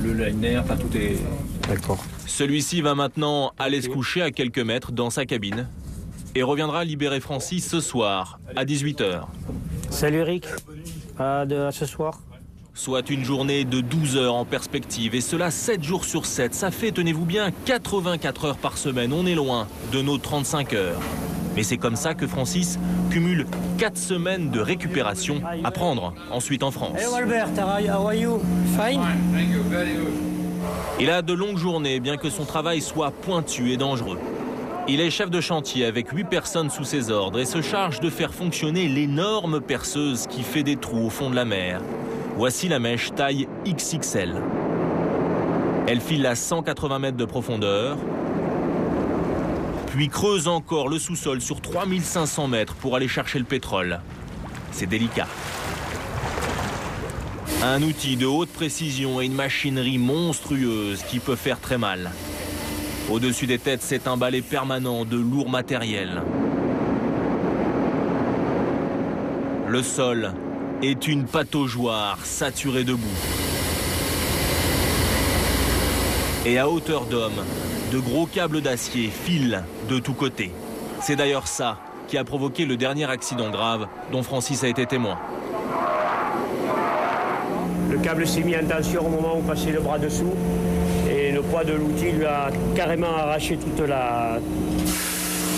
le liner, enfin tout est... D'accord. Celui-ci va maintenant aller se coucher à quelques mètres dans sa cabine et reviendra libérer Francis ce soir à 18h. Salut Eric, à ce soir. Soit une journée de 12 heures en perspective, et cela 7 jours sur 7. Ça fait, tenez-vous bien, 84 heures par semaine. On est loin de nos 35 heures. Mais c'est comme ça que Francis cumule 4 semaines de récupération à prendre ensuite en France. Hello Albert, how are you? Fine? Il a de longues journées, bien que son travail soit pointu et dangereux. Il est chef de chantier avec 8 personnes sous ses ordres et se charge de faire fonctionner l'énorme perceuse qui fait des trous au fond de la mer. Voici la mèche taille XXL. Elle file à 180 mètres de profondeur, puis creuse encore le sous-sol sur 3500 mètres pour aller chercher le pétrole. C'est délicat. Un outil de haute précision et une machinerie monstrueuse qui peut faire très mal. Au-dessus des têtes, c'est un balai permanent de lourd matériel. Le sol est une pataugeoire saturée de boue. Et à hauteur d'homme, de gros câbles d'acier filent de tous côtés. C'est d'ailleurs ça qui a provoqué le dernier accident grave dont Francis a été témoin. Le câble s'est mis en tension au moment où on passait le bras dessous. Et le poids de l'outil lui a carrément arraché toute la...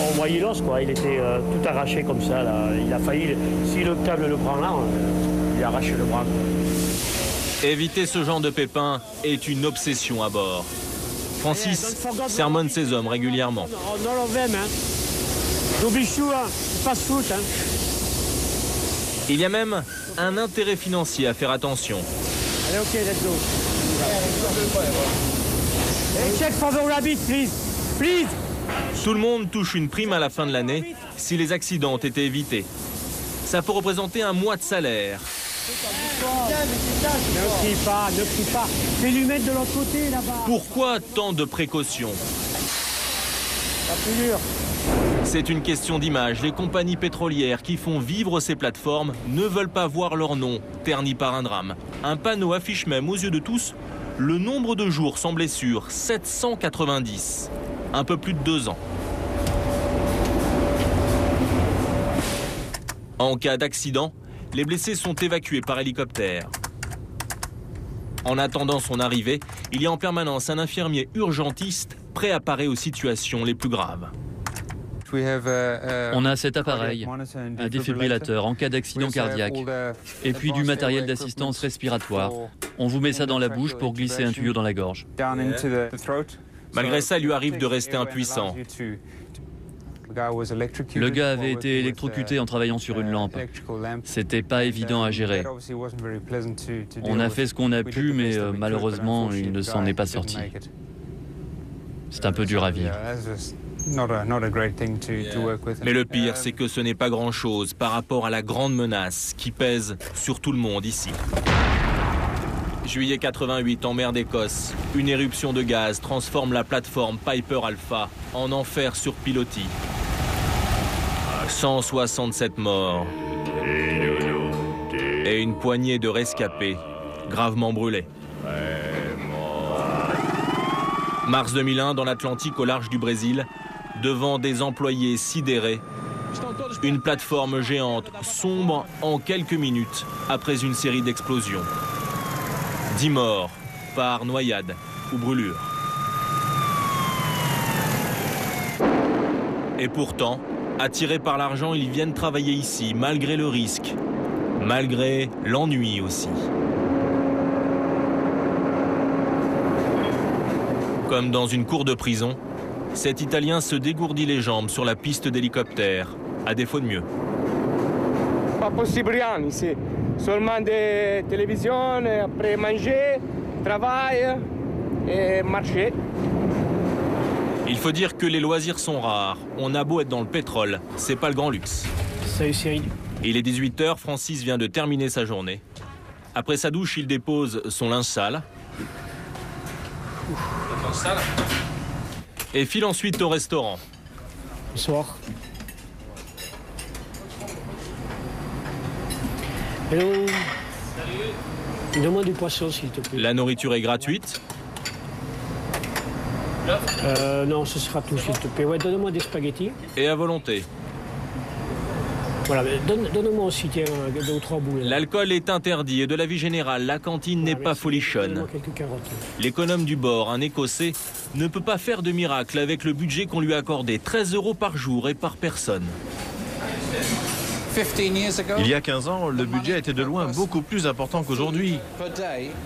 On voyait l'os, quoi. Il était tout arraché comme ça. Là. Il a failli... Si le câble le prend là, il arrache le bras. Éviter ce genre de pépin est une obsession à bord. Francis sermonne ses hommes régulièrement. On l'en veut, hein. N'oublie tout, hein. Pas de foot, hein. Il y a même un intérêt financier à faire attention. Allez, ok, let's go. Hey, check for the rabbit, please. Please. Tout le monde touche une prime à la fin de l'année si les accidents ont été évités. Ça peut représenter un mois de salaire. Ne crie pas. Fais-lui mettre de l'autre côté, là-bas. Pourquoi tant de précautions? La plus dure. C'est une question d'image. Les compagnies pétrolières qui font vivre ces plateformes ne veulent pas voir leur nom terni par un drame. Un panneau affiche même aux yeux de tous le nombre de jours sans blessure, 790. Un peu plus de 2 ans. En cas d'accident, les blessés sont évacués par hélicoptère. En attendant son arrivée, il y a en permanence un infirmier urgentiste prêt à parer aux situations les plus graves. On a cet appareil, un défibrillateur en cas d'accident cardiaque, et puis du matériel d'assistance respiratoire. On vous met ça dans la bouche pour glisser un tuyau dans la gorge. Malgré ça, il lui arrive de rester impuissant. Le gars avait été électrocuté en travaillant sur une lampe. C'était pas évident à gérer. On a fait ce qu'on a pu, mais malheureusement, il ne s'en est pas sorti. C'est un peu dur à vivre. Mais le pire, c'est que ce n'est pas grand-chose par rapport à la grande menace qui pèse sur tout le monde ici. Juillet 88, en mer d'Écosse, une éruption de gaz transforme la plateforme Piper Alpha en enfer sur pilotis. 167 morts et une poignée de rescapés gravement brûlés. Mars 2001, dans l'Atlantique au large du Brésil, devant des employés sidérés, une plateforme géante sombre en quelques minutes après une série d'explosions. 10 morts par noyade ou brûlure. Et pourtant, attirés par l'argent, ils viennent travailler ici, malgré le risque, malgré l'ennui aussi. Comme dans une cour de prison, cet Italien se dégourdit les jambes sur la piste d'hélicoptère, à défaut de mieux. Pas possible rien ici. Seulement des télévisions, après manger, travail et marcher. Il faut dire que les loisirs sont rares. On a beau être dans le pétrole, c'est pas le grand luxe. Salut Cyril. Il est 18h, Francis vient de terminer sa journée. Après sa douche, il dépose son linge sale. Et file ensuite au restaurant. Bonsoir. Hello. Donne-moi du poisson, s'il te plaît. La nourriture est gratuite. Non, ce sera tout, s'il te plaît. Ouais, donne-moi des spaghettis. Et à volonté. Voilà, donne-moi aussi, tiens, 2 ou 3 boules. L'alcool est interdit et de la vie générale, la cantine n'est pas folichonne. L'économe du bord, un Écossais, ne peut pas faire de miracle avec le budget qu'on lui a accordé, 13 € par jour et par personne. Il y a 15 ans, le budget était de loin beaucoup plus important qu'aujourd'hui.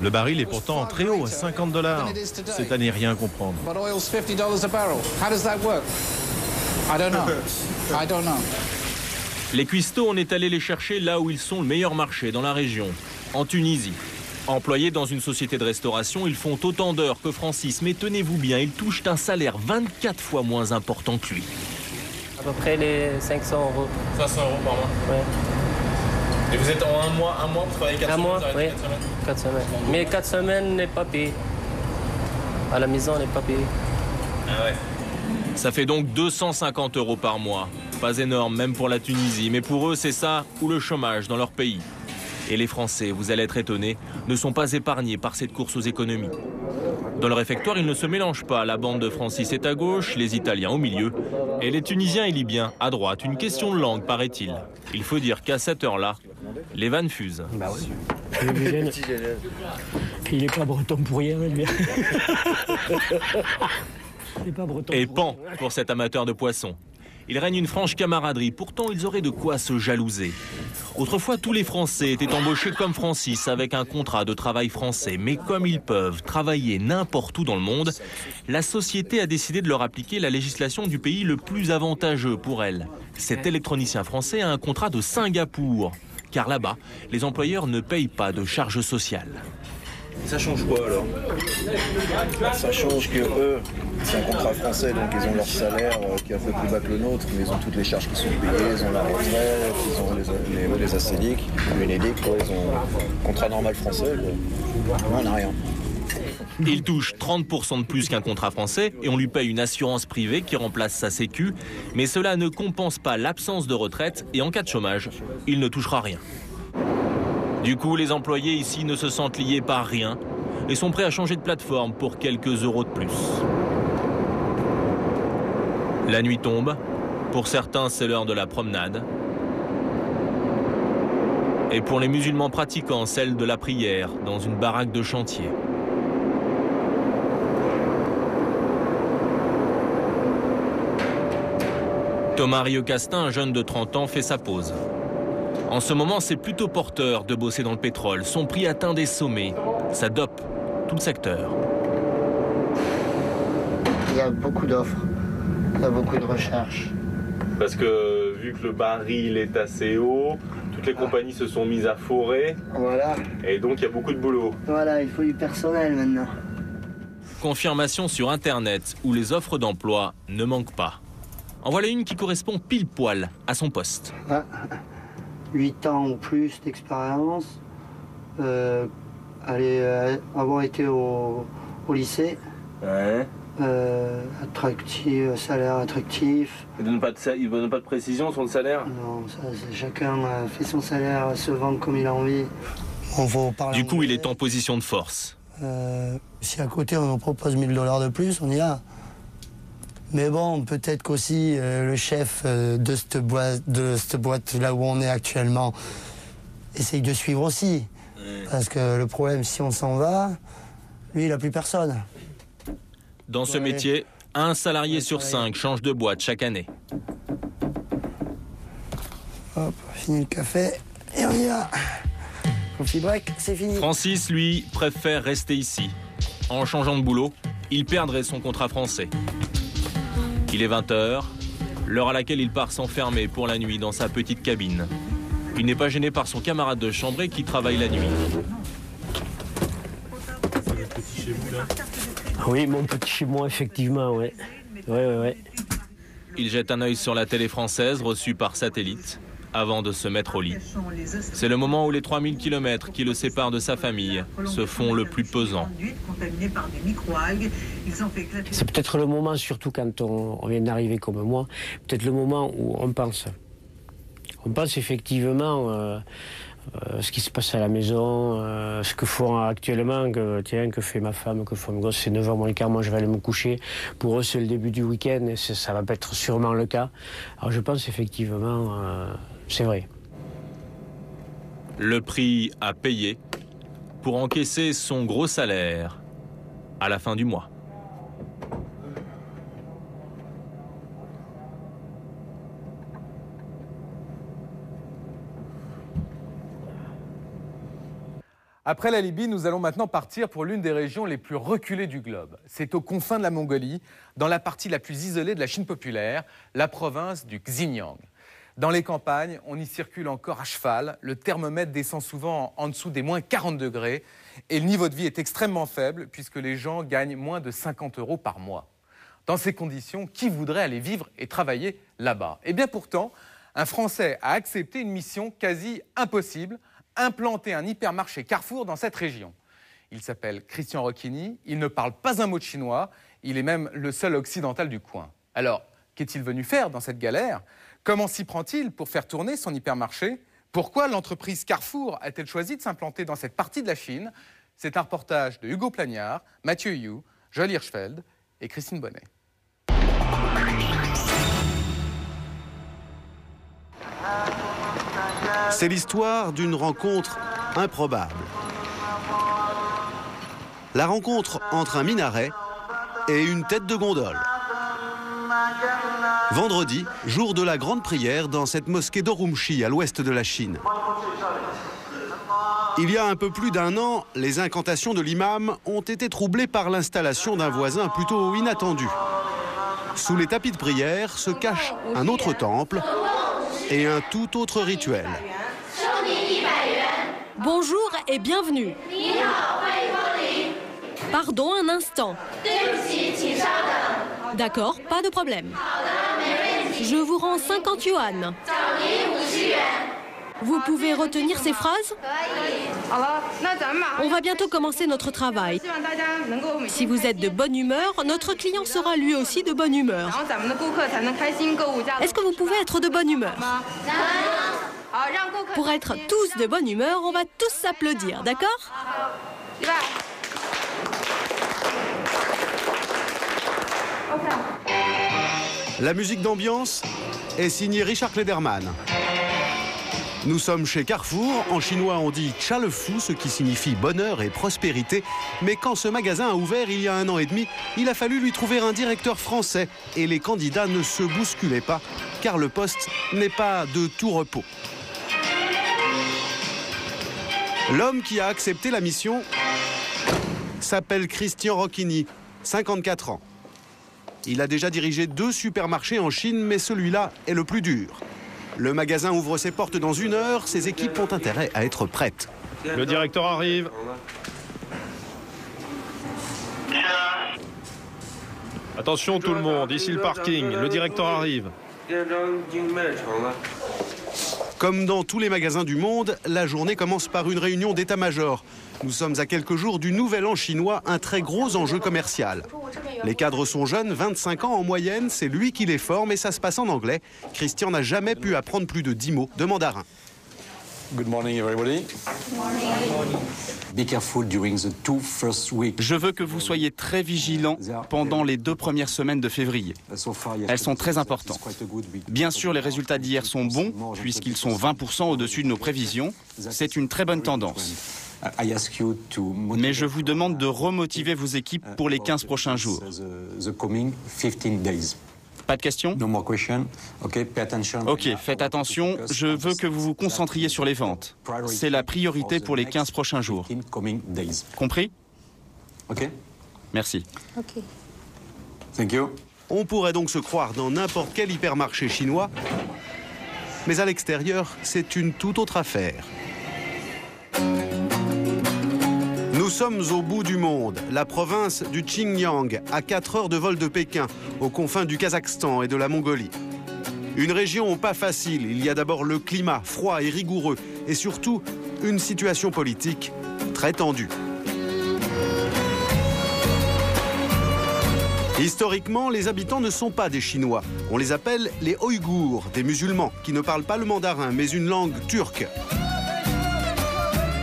Le baril est pourtant très haut, à $50. C'est à n'y rien comprendre. Les cuistots, on est allé les chercher là où ils sont le meilleur marché, dans la région, en Tunisie. Employés dans une société de restauration, ils font autant d'heures que Francis, mais tenez-vous bien, ils touchent un salaire 24 fois moins important que lui. À peu près les 500 €. 500 € par mois. Ouais. Et vous êtes en un mois, vous travaillez 4 semaines? Un mois, oui, 4 semaines. Mais 4 semaines n'est pas payé. À la maison, on n'est pas payé. Ah ouais. Ça fait donc 250 € par mois. Pas énorme, même pour la Tunisie, mais pour eux, c'est ça ou le chômage dans leur pays. Et les Français, vous allez être étonnés, ne sont pas épargnés par cette course aux économies. Dans le réfectoire, ils ne se mélangent pas. La bande de Francis est à gauche, les Italiens au milieu, et les Tunisiens et Libyens à droite. Une question de langue, paraît-il. Il faut dire qu'à cette heure-là, les vannes fusent. Bah oui. Il n'est pas breton pour rien, lui. Et pan pour cet amateur de poissons. Il règne une franche camaraderie, pourtant ils auraient de quoi se jalouser. Autrefois, tous les Français étaient embauchés comme Francis avec un contrat de travail français. Mais comme ils peuvent travailler n'importe où dans le monde, la société a décidé de leur appliquer la législation du pays le plus avantageux pour elle. Cet électronicien français a un contrat de Singapour, car là-bas, les employeurs ne payent pas de charges sociales. Ça change quoi alors? Ça change que eux, c'est un contrat français, donc ils ont leur salaire qui est un peu plus bas que le nôtre, mais ils ont toutes les charges qui sont payées, ils ont la retraite, ils ont les ACDIC, l'UNEDIC, ils ont un contrat normal français, quoi. On n'a rien. Il touche 30% de plus qu'un contrat français et on lui paye une assurance privée qui remplace sa sécu, mais cela ne compense pas l'absence de retraite et en cas de chômage, il ne touchera rien. Du coup, les employés ici ne se sentent liés par rien et sont prêts à changer de plateforme pour quelques euros de plus. La nuit tombe. Pour certains, c'est l'heure de la promenade. Et pour les musulmans pratiquants, celle de la prière dans une baraque de chantier. Thomas Rieucastin, un jeune de 30 ans, fait sa pause. En ce moment, c'est plutôt porteur de bosser dans le pétrole. Son prix atteint des sommets. Ça dope tout le secteur. Il y a beaucoup d'offres, il y a beaucoup de recherches. Parce que vu que le baril est assez haut, toutes les compagnies se sont mises à forer. Voilà. Et donc il y a beaucoup de boulot. Voilà, il faut du personnel maintenant. Confirmation sur Internet où les offres d'emploi ne manquent pas. En voilà une qui correspond pile poil à son poste. 8 ans ou plus d'expérience, avoir été au lycée, attractif, salaire attractif. Il ne donne pas de précision sur le salaire? Non, chacun fait son salaire, se vend comme il a envie. Du coup, il est en position de force. Si à côté on nous propose 1 000 $ de plus, on y va. Mais bon, peut-être qu'aussi le chef de cette boîte là où on est actuellement essaye de suivre aussi. Parce que le problème, si on s'en va, lui, il n'a plus personne. Dans ce métier, 1 salarié sur 5 change de boîte chaque année. Hop, fini le café et on y va. Coffee break, c'est fini. Francis, lui, préfère rester ici. En changeant de boulot, il perdrait son contrat français. Il est 20h, l'heure à laquelle il part s'enfermer pour la nuit dans sa petite cabine. Il n'est pas gêné par son camarade de chambrée qui travaille la nuit. Oui, mon petit chez moi, effectivement, ouais. Ouais. Il jette un œil sur la télé française reçue par satellite avant de se mettre au lit. C'est le moment où les 3000 km qui le séparent de sa famille se font le plus pesant. C'est peut-être le moment, surtout quand on vient d'arriver comme moi, peut-être le moment où on pense. On pense effectivement ce qui se passe à la maison, ce que font actuellement, que fait ma femme, que font mes gosses, c'est 9h moins le quart, moi je vais aller me coucher. Pour eux, c'est le début du week-end et ça va être sûrement le cas. Alors je pense effectivement, c'est vrai. Le prix à payer pour encaisser son gros salaire à la fin du mois. Après la Libye, nous allons maintenant partir pour l'une des régions les plus reculées du globe. C'est aux confins de la Mongolie, dans la partie la plus isolée de la Chine populaire, la province du Xinjiang. Dans les campagnes, on y circule encore à cheval, le thermomètre descend souvent en dessous des moins 40 degrés et le niveau de vie est extrêmement faible puisque les gens gagnent moins de 50 € par mois. Dans ces conditions, qui voudrait aller vivre et travailler là-bas? Eh bien pourtant, un Français a accepté une mission quasi impossible, implanter un hypermarché Carrefour dans cette région. Il s'appelle Christian Rocchini, il ne parle pas un mot de chinois, il est même le seul occidental du coin. Alors, qu'est-il venu faire dans cette galère? Comment s'y prend-il pour faire tourner son hypermarché? Pourquoi l'entreprise Carrefour a-t-elle choisi de s'implanter dans cette partie de la Chine? C'est un reportage de Hugo Plagnard, Mathieu Yu, Joël Hirschfeld et Christine Bonnet. C'est l'histoire d'une rencontre improbable. La rencontre entre un minaret et une tête de gondole. Vendredi, jour de la grande prière dans cette mosquée d'Urumqi à l'ouest de la Chine. Il y a un peu plus d'1 an, les incantations de l'imam ont été troublées par l'installation d'un voisin plutôt inattendu. Sous les tapis de prière se cache un autre temple et un tout autre rituel. Bonjour et bienvenue. Pardon un instant. D'accord, pas de problème. Je vous rends 50 yuan. Vous pouvez retenir ces phrases? On va bientôt commencer notre travail. Si vous êtes de bonne humeur, notre client sera lui aussi de bonne humeur. Est-ce que vous pouvez être de bonne humeur? Pour être tous de bonne humeur, on va tous s'applaudir, d'accord? La musique d'ambiance est signée Richard Klederman. Nous sommes chez Carrefour. En chinois, on dit Cha le fou, ce qui signifie bonheur et prospérité. Mais quand ce magasin a ouvert il y a 1 an et demi, il a fallu lui trouver un directeur français. Et les candidats ne se bousculaient pas, car le poste n'est pas de tout repos. L'homme qui a accepté la mission s'appelle Christian Rocchini, 54 ans. Il a déjà dirigé 2 supermarchés en Chine, mais celui-là est le plus dur. Le magasin ouvre ses portes dans 1 heure, ses équipes ont intérêt à être prêtes. Le directeur arrive. Attention tout le monde, ici le parking, le directeur arrive. Comme dans tous les magasins du monde, la journée commence par une réunion d'état-major. Nous sommes à quelques jours du Nouvel An chinois, un très gros enjeu commercial. Les cadres sont jeunes, 25 ans en moyenne, c'est lui qui les forme et ça se passe en anglais. Christian n'a jamais pu apprendre plus de 10 mots de mandarin. Good morning everybody. Be careful during the 2 first weeks. Je veux que vous soyez très vigilants pendant les 2 premières semaines de février. Elles sont très importantes. Bien sûr, les résultats d'hier sont bons, puisqu'ils sont 20% au-dessus de nos prévisions. C'est une très bonne tendance. Mais je vous demande de remotiver vos équipes pour les 15 prochains jours. Pas de questions? Ok, faites attention. Je veux que vous vous concentriez sur les ventes. C'est la priorité pour les 15 prochains jours. Compris? Ok. Merci. Ok. Thank you. On pourrait donc se croire dans n'importe quel hypermarché chinois, mais à l'extérieur, c'est une toute autre affaire. Nous sommes au bout du monde, la province du Xinjiang, à 4 heures de vol de Pékin, aux confins du Kazakhstan et de la Mongolie. Une région pas facile, il y a d'abord le climat froid et rigoureux, et surtout une situation politique très tendue. Historiquement, les habitants ne sont pas des Chinois. On les appelle les Ouïghours, des musulmans qui ne parlent pas le mandarin, mais une langue turque.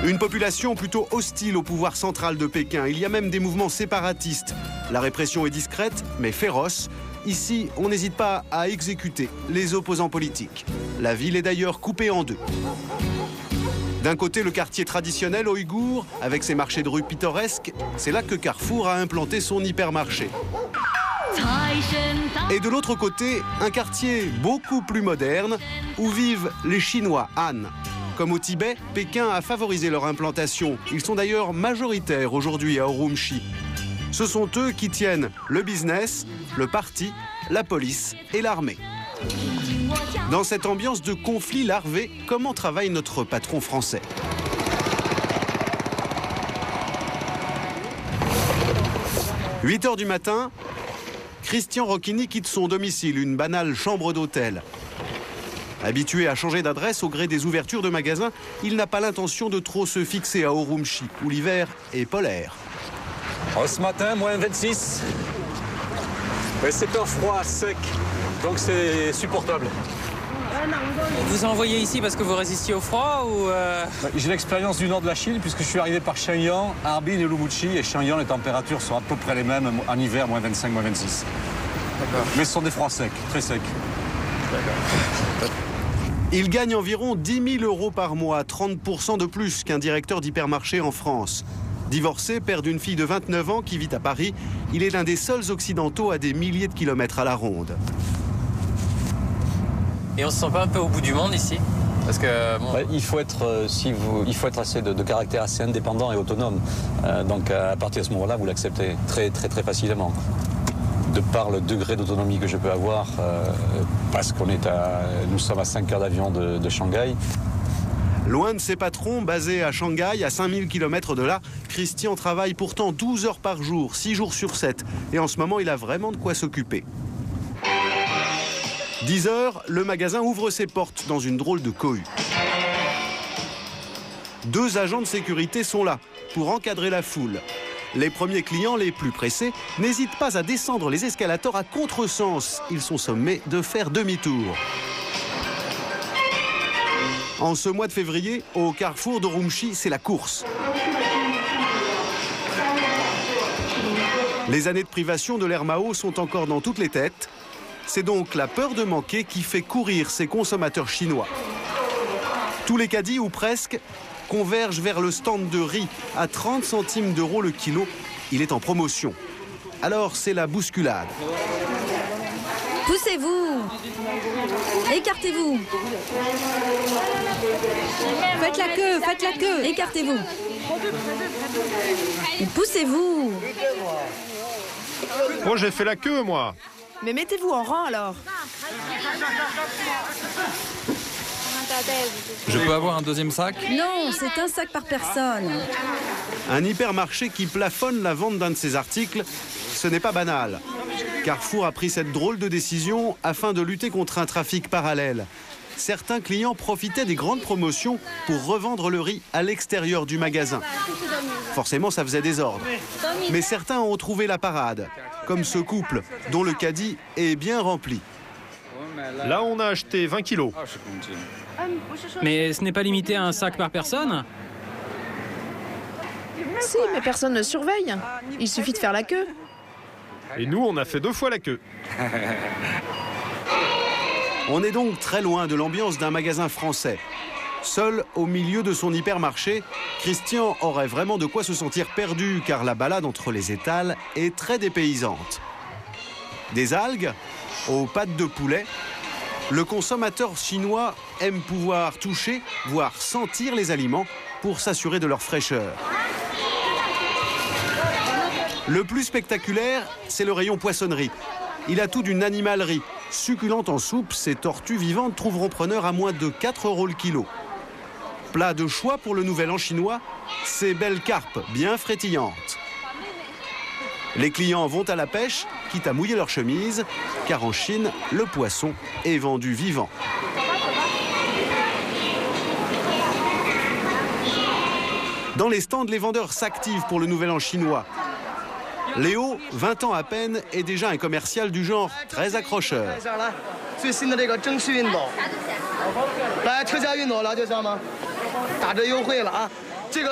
Une population plutôt hostile au pouvoir central de Pékin. Il y a même des mouvements séparatistes. La répression est discrète, mais féroce. Ici, on n'hésite pas à exécuter les opposants politiques. La ville est d'ailleurs coupée en 2. D'un côté, le quartier traditionnel ouïghour, avec ses marchés de rue pittoresques. C'est là que Carrefour a implanté son hypermarché. Et de l'autre côté, un quartier beaucoup plus moderne, où vivent les Chinois Han. Comme au Tibet, Pékin a favorisé leur implantation. Ils sont d'ailleurs majoritaires aujourd'hui à Urumqi. Ce sont eux qui tiennent le business, le parti, la police et l'armée. Dans cette ambiance de conflit larvé, comment travaille notre patron français? « 8 heures du matin, Christian Rocchini quitte son domicile, une banale chambre d'hôtel. Habitué à changer d'adresse au gré des ouvertures de magasins, il n'a pas l'intention de trop se fixer à Urumqi, où l'hiver est polaire. Oh, ce matin, moins 26. Mais c'est un froid sec, donc c'est supportable. On vous a envoyé ici parce que vous résistiez au froid ou J'ai l'expérience du nord de la Chine puisque je suis arrivé par Shenyang, Harbin et Urumqi. Et Shenyang, les températures sont à peu près les mêmes en hiver, moins 25, moins 26. Mais ce sont des froids secs, très secs. Il gagne environ 10 000 euros par mois, 30% de plus qu'un directeur d'hypermarché en France. Divorcé, père d'une fille de 29 ans qui vit à Paris, il est l'un des seuls occidentaux à des milliers de kilomètres à la ronde. Et on se sent pas un peu au bout du monde ici? Parce que bon... il faut être, assez de caractère assez indépendant et autonome. Donc à partir de ce moment-là, vous l'acceptez très facilement. De par le degré d'autonomie que je peux avoir, parce nous sommes à 5 heures d'avion de Shanghai. Loin de ses patrons, basés à Shanghai, à 5000 km de là, Christian travaille pourtant 12 heures par jour, 6 jours sur 7. Et en ce moment, il a vraiment de quoi s'occuper. 10 heures, le magasin ouvre ses portes dans une drôle de cohue. 2 agents de sécurité sont là pour encadrer la foule. Les premiers clients les plus pressés n'hésitent pas à descendre les escalators à contresens. Ils sont sommés de faire demi-tour. En ce mois de février, au carrefour d'Urumqi, c'est la course. Les années de privation de l'herbe Mao sont encore dans toutes les têtes. C'est donc la peur de manquer qui fait courir ces consommateurs chinois. Tous les caddies, ou presque, convergent vers le stand de riz à 30 centimes d'euros le kilo. Il est en promotion. Alors c'est la bousculade. Poussez-vous! Écartez-vous! Faites la queue, écartez-vous! Poussez-vous! Oh, j'ai fait la queue, moi! Mais mettez-vous en rang alors! Je peux avoir un deuxième sac? Non, c'est un sac par personne. Un hypermarché qui plafonne la vente d'un de ses articles, ce n'est pas banal. Carrefour a pris cette drôle de décision afin de lutter contre un trafic parallèle. Certains clients profitaient des grandes promotions pour revendre le riz à l'extérieur du magasin. Forcément, ça faisait désordre. Mais certains ont trouvé la parade, comme ce couple dont le caddie est bien rempli. Là, on a acheté 20 kilos. Mais ce n'est pas limité à un sac par personne? Si, mais personne ne surveille. Il suffit de faire la queue. Et nous, on a fait 2 fois la queue. On est donc très loin de l'ambiance d'un magasin français. Seul au milieu de son hypermarché, Christian aurait vraiment de quoi se sentir perdu car la balade entre les étals est très dépaysante. Des algues aux pâtes de poulet, le consommateur chinois aime pouvoir toucher, voire sentir les aliments pour s'assurer de leur fraîcheur. Le plus spectaculaire, c'est le rayon poissonnerie. Il a tout d'une animalerie. Succulente en soupe, ces tortues vivantes trouveront preneur à moins de 4 € le kilo. Plat de choix pour le nouvel an chinois, ces belles carpes bien frétillantes. Les clients vont à la pêche, quitte à mouiller leur chemise, car en Chine, le poisson est vendu vivant. Dans les stands, les vendeurs s'activent pour le nouvel an chinois. Léo, 20 ans à peine, est déjà un commercial du genre très accrocheur.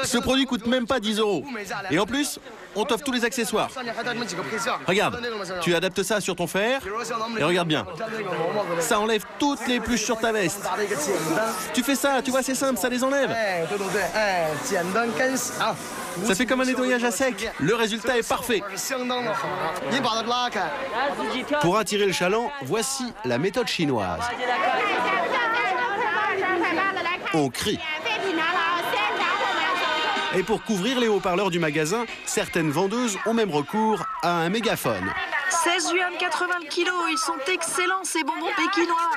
Ce produit coûte même pas 10 €. Et en plus, on t'offre tous les accessoires. Regarde, tu adaptes ça sur ton fer et regarde bien. Ça enlève toutes les pluches sur ta veste. Tu fais ça, tu vois, c'est simple, ça les enlève. Ça fait comme un nettoyage à sec. Le résultat est parfait. Pour attirer le chaland, voici la méthode chinoise. On crie. Et pour couvrir les haut-parleurs du magasin, certaines vendeuses ont même recours à un mégaphone. 16 yuan 80 le kilo, ils sont excellents ces bonbons pékinois.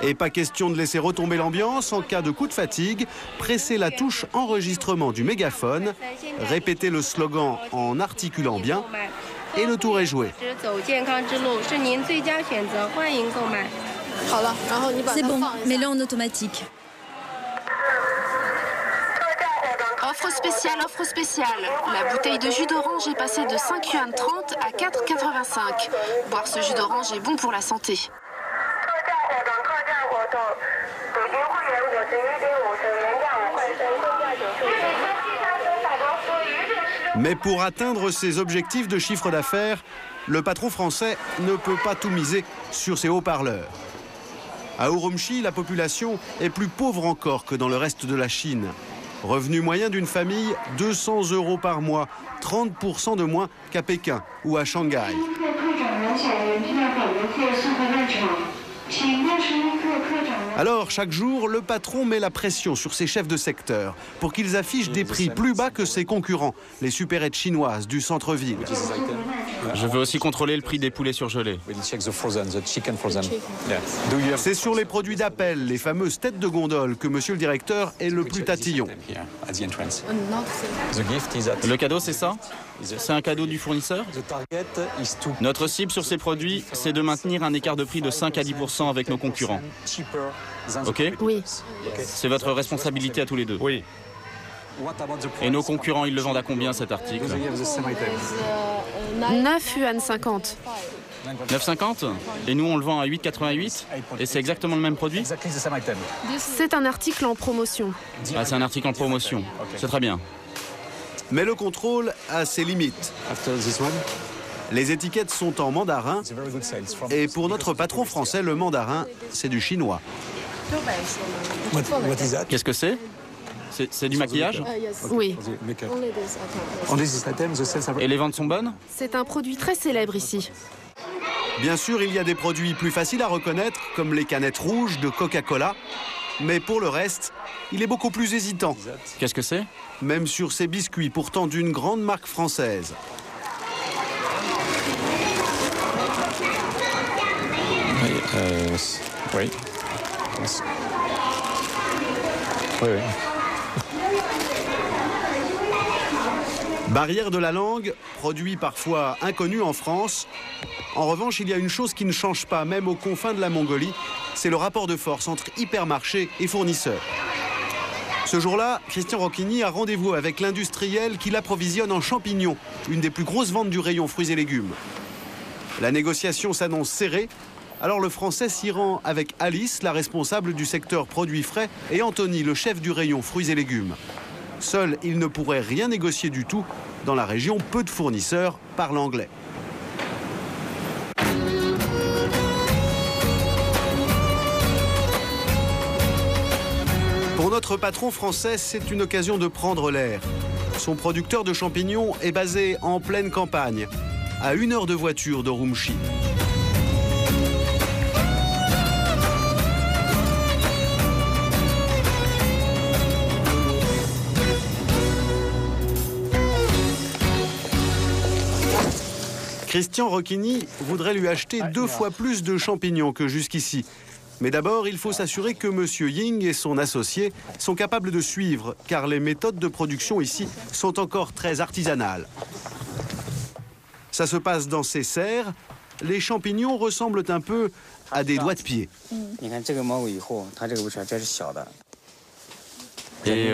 Et pas question de laisser retomber l'ambiance en cas de coup de fatigue. Pressez la touche enregistrement du mégaphone, répétez le slogan en articulant bien et le tour est joué. C'est bon, mets-le en automatique. Offre spéciale, offre spéciale. La bouteille de jus d'orange est passée de 5 yuan 30 à 4,85. Boire ce jus d'orange est bon pour la santé. Mais pour atteindre ses objectifs de chiffre d'affaires, le patron français ne peut pas tout miser sur ses haut-parleurs. À Urumqi, la population est plus pauvre encore que dans le reste de la Chine. Revenu moyen d'une famille, 200 € par mois, 30% de moins qu'à Pékin ou à Shanghai. Alors, chaque jour, le patron met la pression sur ses chefs de secteur pour qu'ils affichent des prix plus bas que ses concurrents, les supérettes chinoises du centre-ville. Je veux aussi contrôler le prix des poulets surgelés. C'est sur les produits d'appel, les fameuses têtes de gondole, que monsieur le directeur est le plus tatillon. Le cadeau, c'est ça? C'est un cadeau du fournisseur? Notre cible sur ces produits, c'est de maintenir un écart de prix de 5 à 10% avec nos concurrents. Ok? Oui. C'est votre responsabilité à tous les deux. Oui. Et nos concurrents, ils le vendent à combien cet article? 9 yuan 50. 9,50 et nous on le vend à 8,88 et c'est exactement le même produit? C'est un article en promotion. Ah, c'est un article en promotion, c'est très bien. Mais le contrôle a ses limites. Les étiquettes sont en mandarin et pour notre patron français, le mandarin, c'est du chinois. Qu'est-ce que c'est? C'est du maquillage? Oui. Et les ventes sont bonnes? C'est un produit très célèbre ici. Bien sûr, il y a des produits plus faciles à reconnaître, comme les canettes rouges de Coca-Cola. Mais pour le reste, il est beaucoup plus hésitant. Qu'est-ce que c'est? Même sur ces biscuits, pourtant d'une grande marque française. Oui. Oui. Barrière de la langue, produit parfois inconnu en France. En revanche, il y a une chose qui ne change pas, même aux confins de la Mongolie, c'est le rapport de force entre hypermarchés et fournisseurs. Ce jour-là, Christian Rocchini a rendez-vous avec l'industriel qui l'approvisionne en champignons, une des plus grosses ventes du rayon fruits et légumes. La négociation s'annonce serrée, alors le Français s'y rend avec Alice, la responsable du secteur produits frais, et Anthony, le chef du rayon fruits et légumes. Seul, il ne pourrait rien négocier du tout. Dans la région, peu de fournisseurs parlent anglais. Pour notre patron français, c'est une occasion de prendre l'air. Son producteur de champignons est basé en pleine campagne, à 1 heure de voiture d'Urumqi. Christian Rocchini voudrait lui acheter 2 fois plus de champignons que jusqu'ici. Mais d'abord, il faut s'assurer que M. Ying et son associé sont capables de suivre, car les méthodes de production ici sont encore très artisanales. Ça se passe dans ces serres. Les champignons ressemblent un peu à des doigts de pied. Et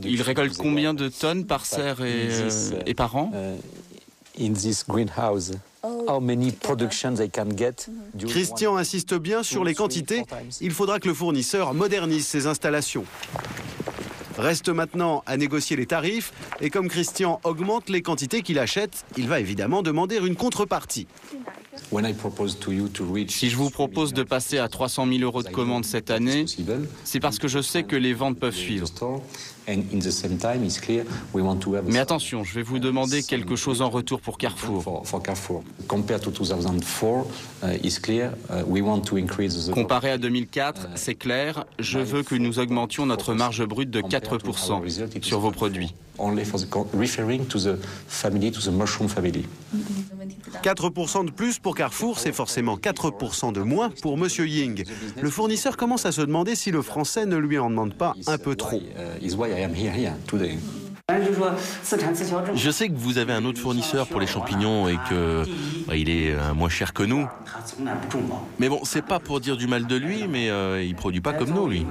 il récolte combien de tonnes par serre et par an? Christian insiste bien sur les quantités. Il faudra que le fournisseur modernise ses installations. Reste maintenant à négocier les tarifs. Et comme Christian augmente les quantités qu'il achète, il va évidemment demander une contrepartie. Si je vous propose de passer à 300 000 euros de commande cette année, c'est parce que je sais que les ventes peuvent suivre. Mais attention, je vais vous demander quelque chose en retour pour Carrefour. Comparé à 2004, c'est clair, je veux que nous augmentions notre marge brute de 4% sur vos produits. 4% de plus pour Carrefour, c'est forcément 4% de moins pour M. Ying. Le fournisseur commence à se demander si le français ne lui en demande pas un peu trop. Je sais que vous avez un autre fournisseur pour les champignons et que il est moins cher que nous. Mais bon, c'est pas pour dire du mal de lui, mais il produit pas comme nous, lui.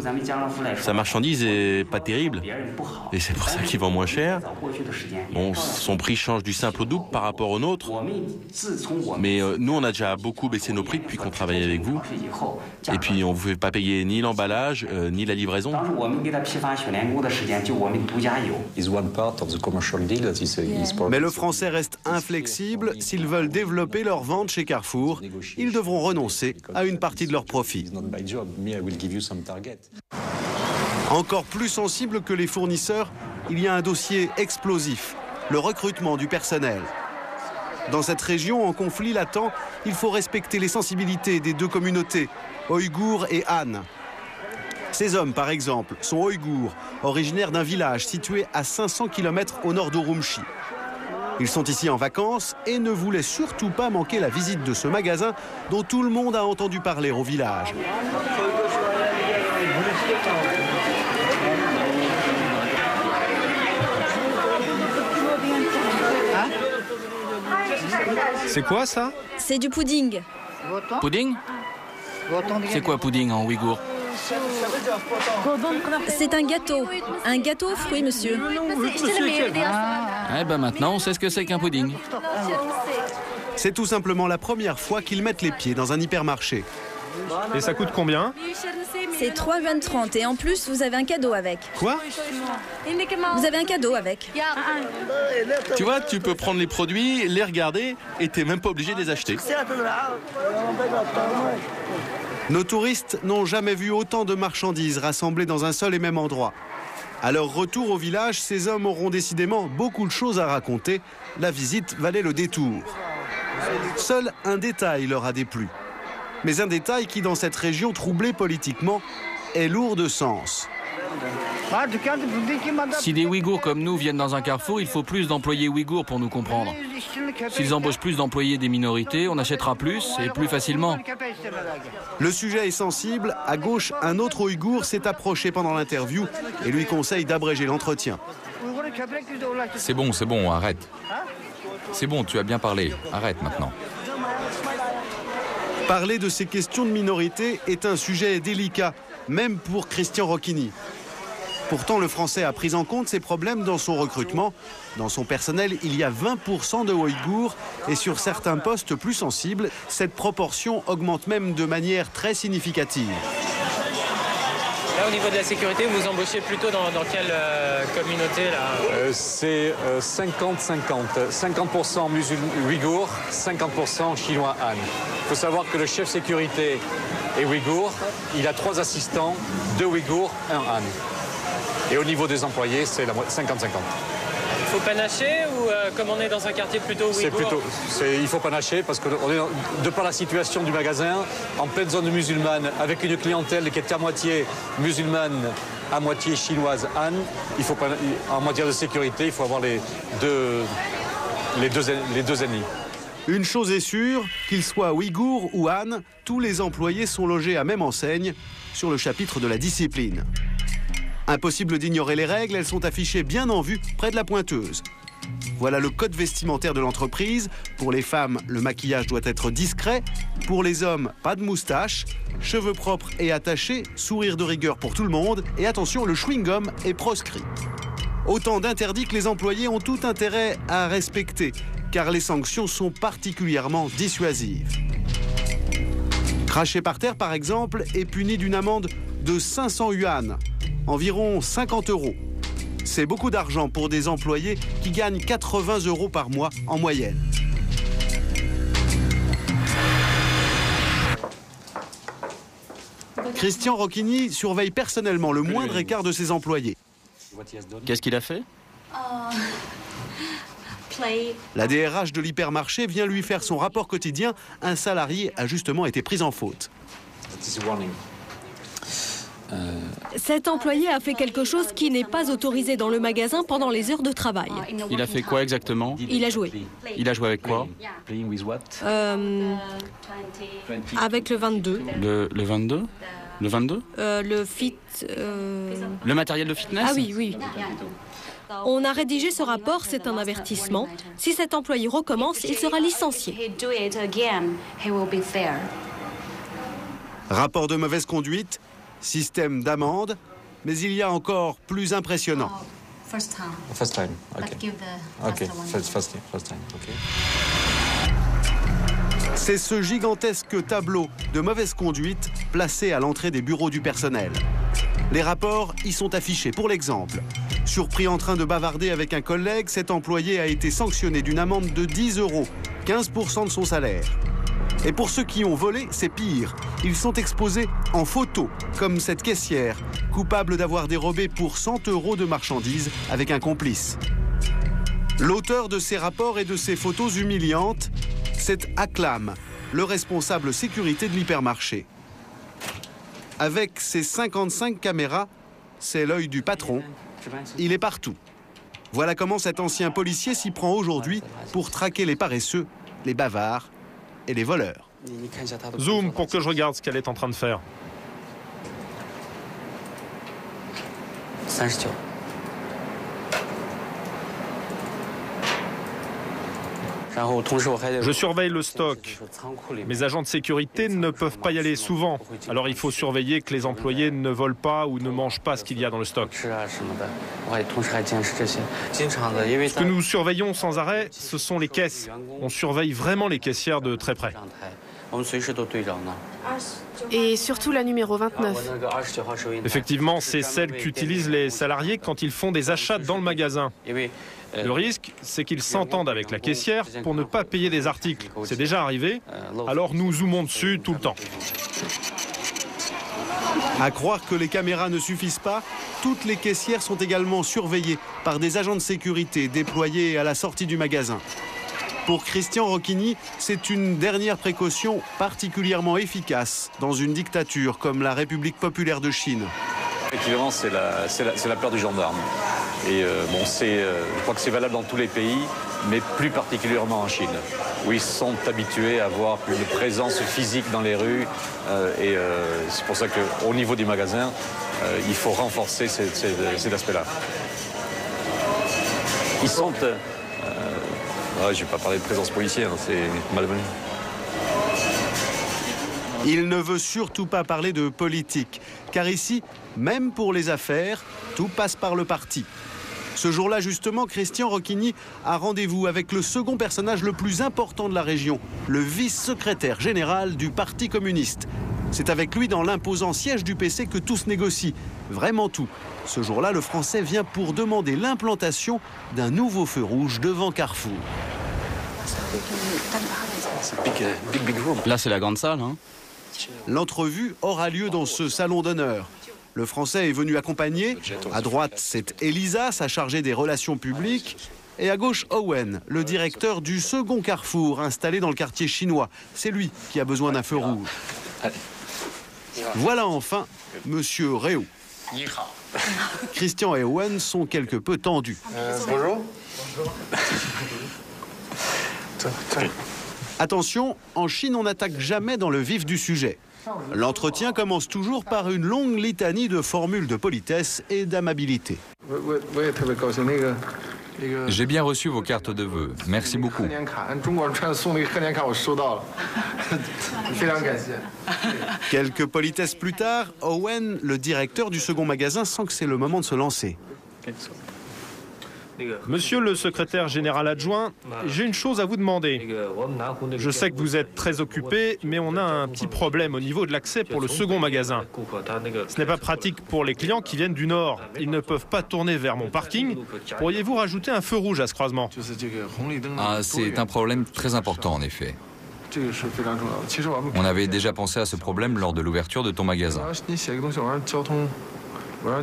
Sa marchandise est pas terrible et c'est pour ça qu'il vend moins cher. Bon, son prix change du simple au double par rapport au nôtre. Mais nous, on a déjà beaucoup baissé nos prix depuis qu'on travaille avec vous. Et puis, on vous fait pas payer ni l'emballage, ni la livraison. Mais le français reste inflexible. S'ils veulent développer leur vente chez Carrefour, ils devront renoncer à une partie de leurs profits. Encore plus sensible que les fournisseurs, il y a un dossier explosif, le recrutement du personnel. Dans cette région en conflit latent, il faut respecter les sensibilités des 2 communautés, Ouïghours et Han. Ces hommes, par exemple, sont ouïghours, originaires d'un village situé à 500 km au nord d'Urumqi. Ils sont ici en vacances et ne voulaient surtout pas manquer la visite de ce magasin dont tout le monde a entendu parler au village. C'est quoi ça? C'est du pudding. Pudding? C'est quoi pudding en ouïghour? C'est un gâteau aux fruits, monsieur. Eh ben maintenant, on sait ce que c'est qu'un pudding. C'est tout simplement la première fois qu'ils mettent les pieds dans un hypermarché. Et ça coûte combien? C'est 3,30 € et en plus, vous avez un cadeau avec. Quoi? Vous avez un cadeau avec. Tu vois, tu peux prendre les produits, les regarder et t'es même pas obligé de les acheter. Nos touristes n'ont jamais vu autant de marchandises rassemblées dans un seul et même endroit. À leur retour au village, ces hommes auront décidément beaucoup de choses à raconter. La visite valait le détour. Seul un détail leur a déplu. Mais un détail qui, dans cette région troublée politiquement, est lourd de sens. Si des Ouïghours comme nous viennent dans un carrefour, il faut plus d'employés Ouïghours pour nous comprendre. S'ils embauchent plus d'employés des minorités, on achètera plus et plus facilement. Le sujet est sensible. À gauche, un autre Ouïghour s'est approché pendant l'interview et lui conseille d'abréger l'entretien. C'est bon, arrête. C'est bon, tu as bien parlé. Arrête maintenant. Parler de ces questions de minorité est un sujet délicat, même pour Christian Rocchini. Pourtant, le Français a pris en compte ces problèmes dans son recrutement. Dans son personnel, il y a 20% de Ouïghours et sur certains postes plus sensibles, cette proportion augmente même de manière très significative. Là, au niveau de la sécurité, vous embauchez plutôt dans quelle communauté là? C'est 50-50. 50% Ouïghours, 50% chinois Han. Il faut savoir que le chef sécurité est Ouïghour. Il a 3 assistants, 2 Ouïghours, 1 Han. Et au niveau des employés, c'est 50-50. Il faut panacher ou comme on est dans un quartier plutôt Ouïghour? Il faut panacher parce que on est, de par la situation du magasin, en pleine zone musulmane, avec une clientèle qui est à moitié musulmane, à moitié chinoise Han, en matière de sécurité, il faut avoir les deux ennemis. Une chose est sûre, qu'ils soient Ouïghours ou Han, tous les employés sont logés à même enseigne sur le chapitre de la discipline. Impossible d'ignorer les règles, elles sont affichées bien en vue près de la pointeuse. Voilà le code vestimentaire de l'entreprise. Pour les femmes, le maquillage doit être discret. Pour les hommes, pas de moustache, cheveux propres et attachés, sourire de rigueur pour tout le monde. Et attention, le chewing-gum est proscrit. Autant d'interdits que les employés ont tout intérêt à respecter, car les sanctions sont particulièrement dissuasives. Cracher par terre, par exemple, est puni d'une amende de 500 yuan, environ 50 €. C'est beaucoup d'argent pour des employés qui gagnent 80 € par mois en moyenne. Christian Rocchini surveille personnellement le moindre écart de ses employés. Qu'est-ce qu'il a fait? La DRH de l'hypermarché vient lui faire son rapport quotidien. Un salarié a justement été pris en faute. Cet employé a fait quelque chose qui n'est pas autorisé dans le magasin pendant les heures de travail. Il a fait quoi exactement? Il a joué. Il a joué avec quoi? Avec le 22. Le 22? Le 22? Le fit... Le matériel de fitness? Ah oui. On a rédigé ce rapport, c'est un avertissement. Si cet employé recommence, il sera licencié. Rapport de mauvaise conduite, système d'amende, mais il y a encore plus impressionnant. First time. Okay. First time. Okay. C'est ce gigantesque tableau de mauvaise conduite placé à l'entrée des bureaux du personnel. Les rapports y sont affichés. Pour l'exemple, surpris en train de bavarder avec un collègue, cet employé a été sanctionné d'une amende de 10 €, 15% de son salaire. Et pour ceux qui ont volé, c'est pire. Ils sont exposés en photo, comme cette caissière, coupable d'avoir dérobé pour 100 € de marchandises avec un complice. L'auteur de ces rapports et de ces photos humiliantes, c'est Aklam, le responsable sécurité de l'hypermarché. Avec ses 55 caméras, c'est l'œil du patron. Il est partout. Voilà comment cet ancien policier s'y prend aujourd'hui pour traquer les paresseux, les bavards et les voleurs. Zoom pour que je regarde ce qu'elle est en train de faire. Je surveille le stock. Mes agents de sécurité ne peuvent pas y aller souvent. Alors il faut surveiller que les employés ne volent pas ou ne mangent pas ce qu'il y a dans le stock. Ce que nous surveillons sans arrêt, ce sont les caisses. On surveille vraiment les caissières de très près. Et surtout la numéro 29. Effectivement, c'est celle qu'utilisent les salariés quand ils font des achats dans le magasin. Le risque, c'est qu'ils s'entendent avec la caissière pour ne pas payer des articles. C'est déjà arrivé, alors nous zoomons dessus tout le temps. À croire que les caméras ne suffisent pas, toutes les caissières sont également surveillées par des agents de sécurité déployés à la sortie du magasin. Pour Christian Rocchini, c'est une dernière précaution particulièrement efficace dans une dictature comme la République populaire de Chine. Effectivement, c'est la peur du gendarme. Et je crois que c'est valable dans tous les pays, mais plus particulièrement en Chine, où ils sont habitués à avoir une présence physique dans les rues. C'est pour ça qu'au niveau du magasin, il faut renforcer cet aspect-là. Ils sont... je ne vais pas parler de présence policière, c'est malvenu. Il ne veut surtout pas parler de politique, car ici, même pour les affaires, tout passe par le parti. Ce jour-là, justement, Christian Rocchini a rendez-vous avec le second personnage le plus important de la région, le vice-secrétaire général du Parti communiste. C'est avec lui, dans l'imposant siège du PC, que tout se négocie. Vraiment tout. Ce jour-là, le Français vient pour demander l'implantation d'un nouveau feu rouge devant Carrefour. Là, c'est la grande salle, hein. L'entrevue aura lieu dans ce salon d'honneur. Le Français est venu accompagner. À droite, c'est Elisa, sa chargée des relations publiques. Et à gauche, Owen, le directeur du second Carrefour installé dans le quartier chinois. C'est lui qui a besoin d'un feu rouge. Voilà enfin Monsieur Réau. Christian et Owen sont quelque peu tendus. Bonjour. Attention, en Chine, on n'attaque jamais dans le vif du sujet. L'entretien commence toujours par une longue litanie de formules de politesse et d'amabilité. J'ai bien reçu vos cartes de vœux. Merci beaucoup. Quelques politesses plus tard, Owen, le directeur du second magasin, sent que c'est le moment de se lancer. Monsieur le secrétaire général adjoint, j'ai une chose à vous demander. Je sais que vous êtes très occupé, mais on a un petit problème au niveau de l'accès pour le second magasin. Ce n'est pas pratique pour les clients qui viennent du nord. Ils ne peuvent pas tourner vers mon parking. Pourriez-vous rajouter un feu rouge à ce croisement? Ah, c'est un problème très important en effet. On avait déjà pensé à ce problème lors de l'ouverture de ton magasin.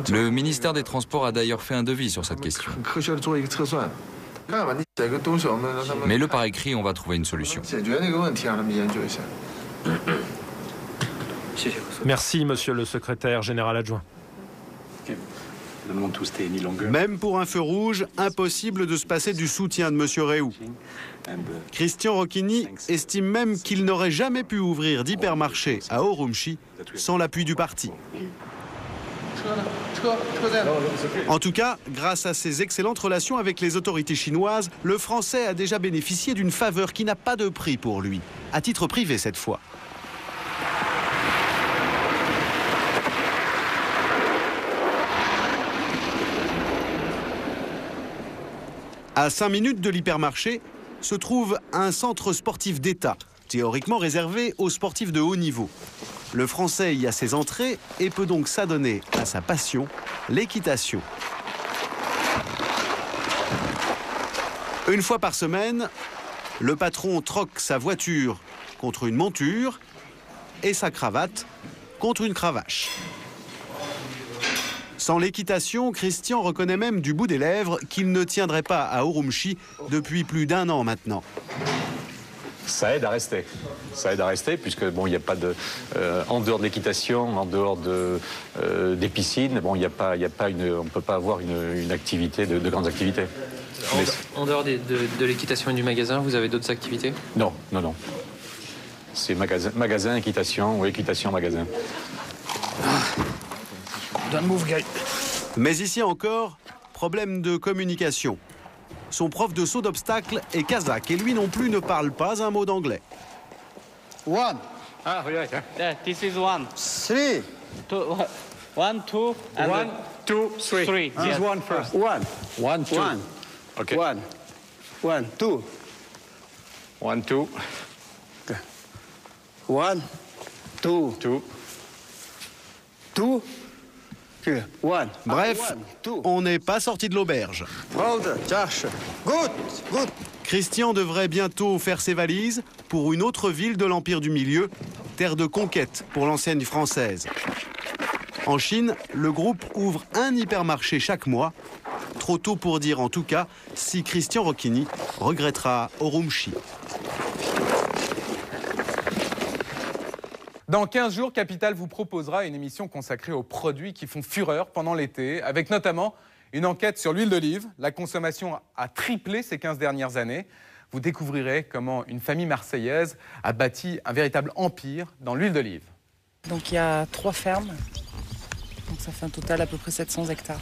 Le ministère des Transports a d'ailleurs fait un devis sur cette question. Mets-le par écrit, on va trouver une solution. Merci, monsieur le secrétaire général adjoint. Même pour un feu rouge, impossible de se passer du soutien de monsieur Réau. Christian Rocchini estime même qu'il n'aurait jamais pu ouvrir d'hypermarché à Urumqi sans l'appui du parti. En tout cas, grâce à ses excellentes relations avec les autorités chinoises, le Français a déjà bénéficié d'une faveur qui n'a pas de prix pour lui, à titre privé cette fois. À 5 minutes de l'hypermarché se trouve un centre sportif d'État, théoriquement réservé aux sportifs de haut niveau. Le Français y a ses entrées et peut donc s'adonner à sa passion, l'équitation. Une fois par semaine, le patron troque sa voiture contre une monture et sa cravate contre une cravache. Sans l'équitation, Christian reconnaît même du bout des lèvres qu'il ne tiendrait pas à Urumqi depuis plus d'1 an maintenant. Ça aide à rester. Ça aide à rester puisque bon, il n'y a pas de en dehors de l'équitation, en dehors des piscines, bon, il y a pas une, on ne peut pas avoir une activité de grandes activités. En dehors de l'équitation et du magasin, vous avez d'autres activités? Non. C'est magasin, équitation ou équitation, magasin. Mais ici encore, problème de communication. Son prof de saut d'obstacle est kazakh et lui non plus ne parle pas un mot d'anglais. One. Ah, yeah, this is one. Three. Two, one, two, and One, two, three. Yes. This one first. One. One, two. One. Okay. One. One, two. One, two. Okay. One, two. Two. Two. Okay. One. Bref, One, two. on n'est pas sorti de l'auberge. Hold, Josh. Good, good. Christian devrait bientôt faire ses valises pour une autre ville de l'Empire du Milieu, terre de conquête pour l'enseigne française. En Chine, le groupe ouvre un hypermarché chaque mois. Trop tôt pour dire en tout cas si Christian Rocchini regrettera Urumqi. Dans 15 jours, Capital vous proposera une émission consacrée aux produits qui font fureur pendant l'été, avec notamment une enquête sur l'huile d'olive. La consommation a triplé ces 15 dernières années. Vous découvrirez comment une famille marseillaise a bâti un véritable empire dans l'huile d'olive. Donc il y a 3 fermes, donc ça fait un total à peu près 700 hectares.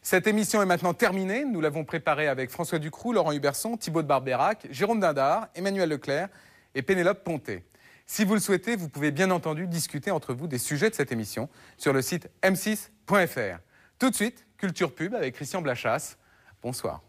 Cette émission est maintenant terminée. Nous l'avons préparée avec François Ducroux, Laurent Huberson, Thibaut de Barbérac, Jérôme Dindar, Emmanuel Leclerc et Pénélope Ponté. Si vous le souhaitez, vous pouvez bien entendu discuter entre vous des sujets de cette émission sur le site m6.fr. Tout de suite, Culture Pub avec Christian Blachas. Bonsoir.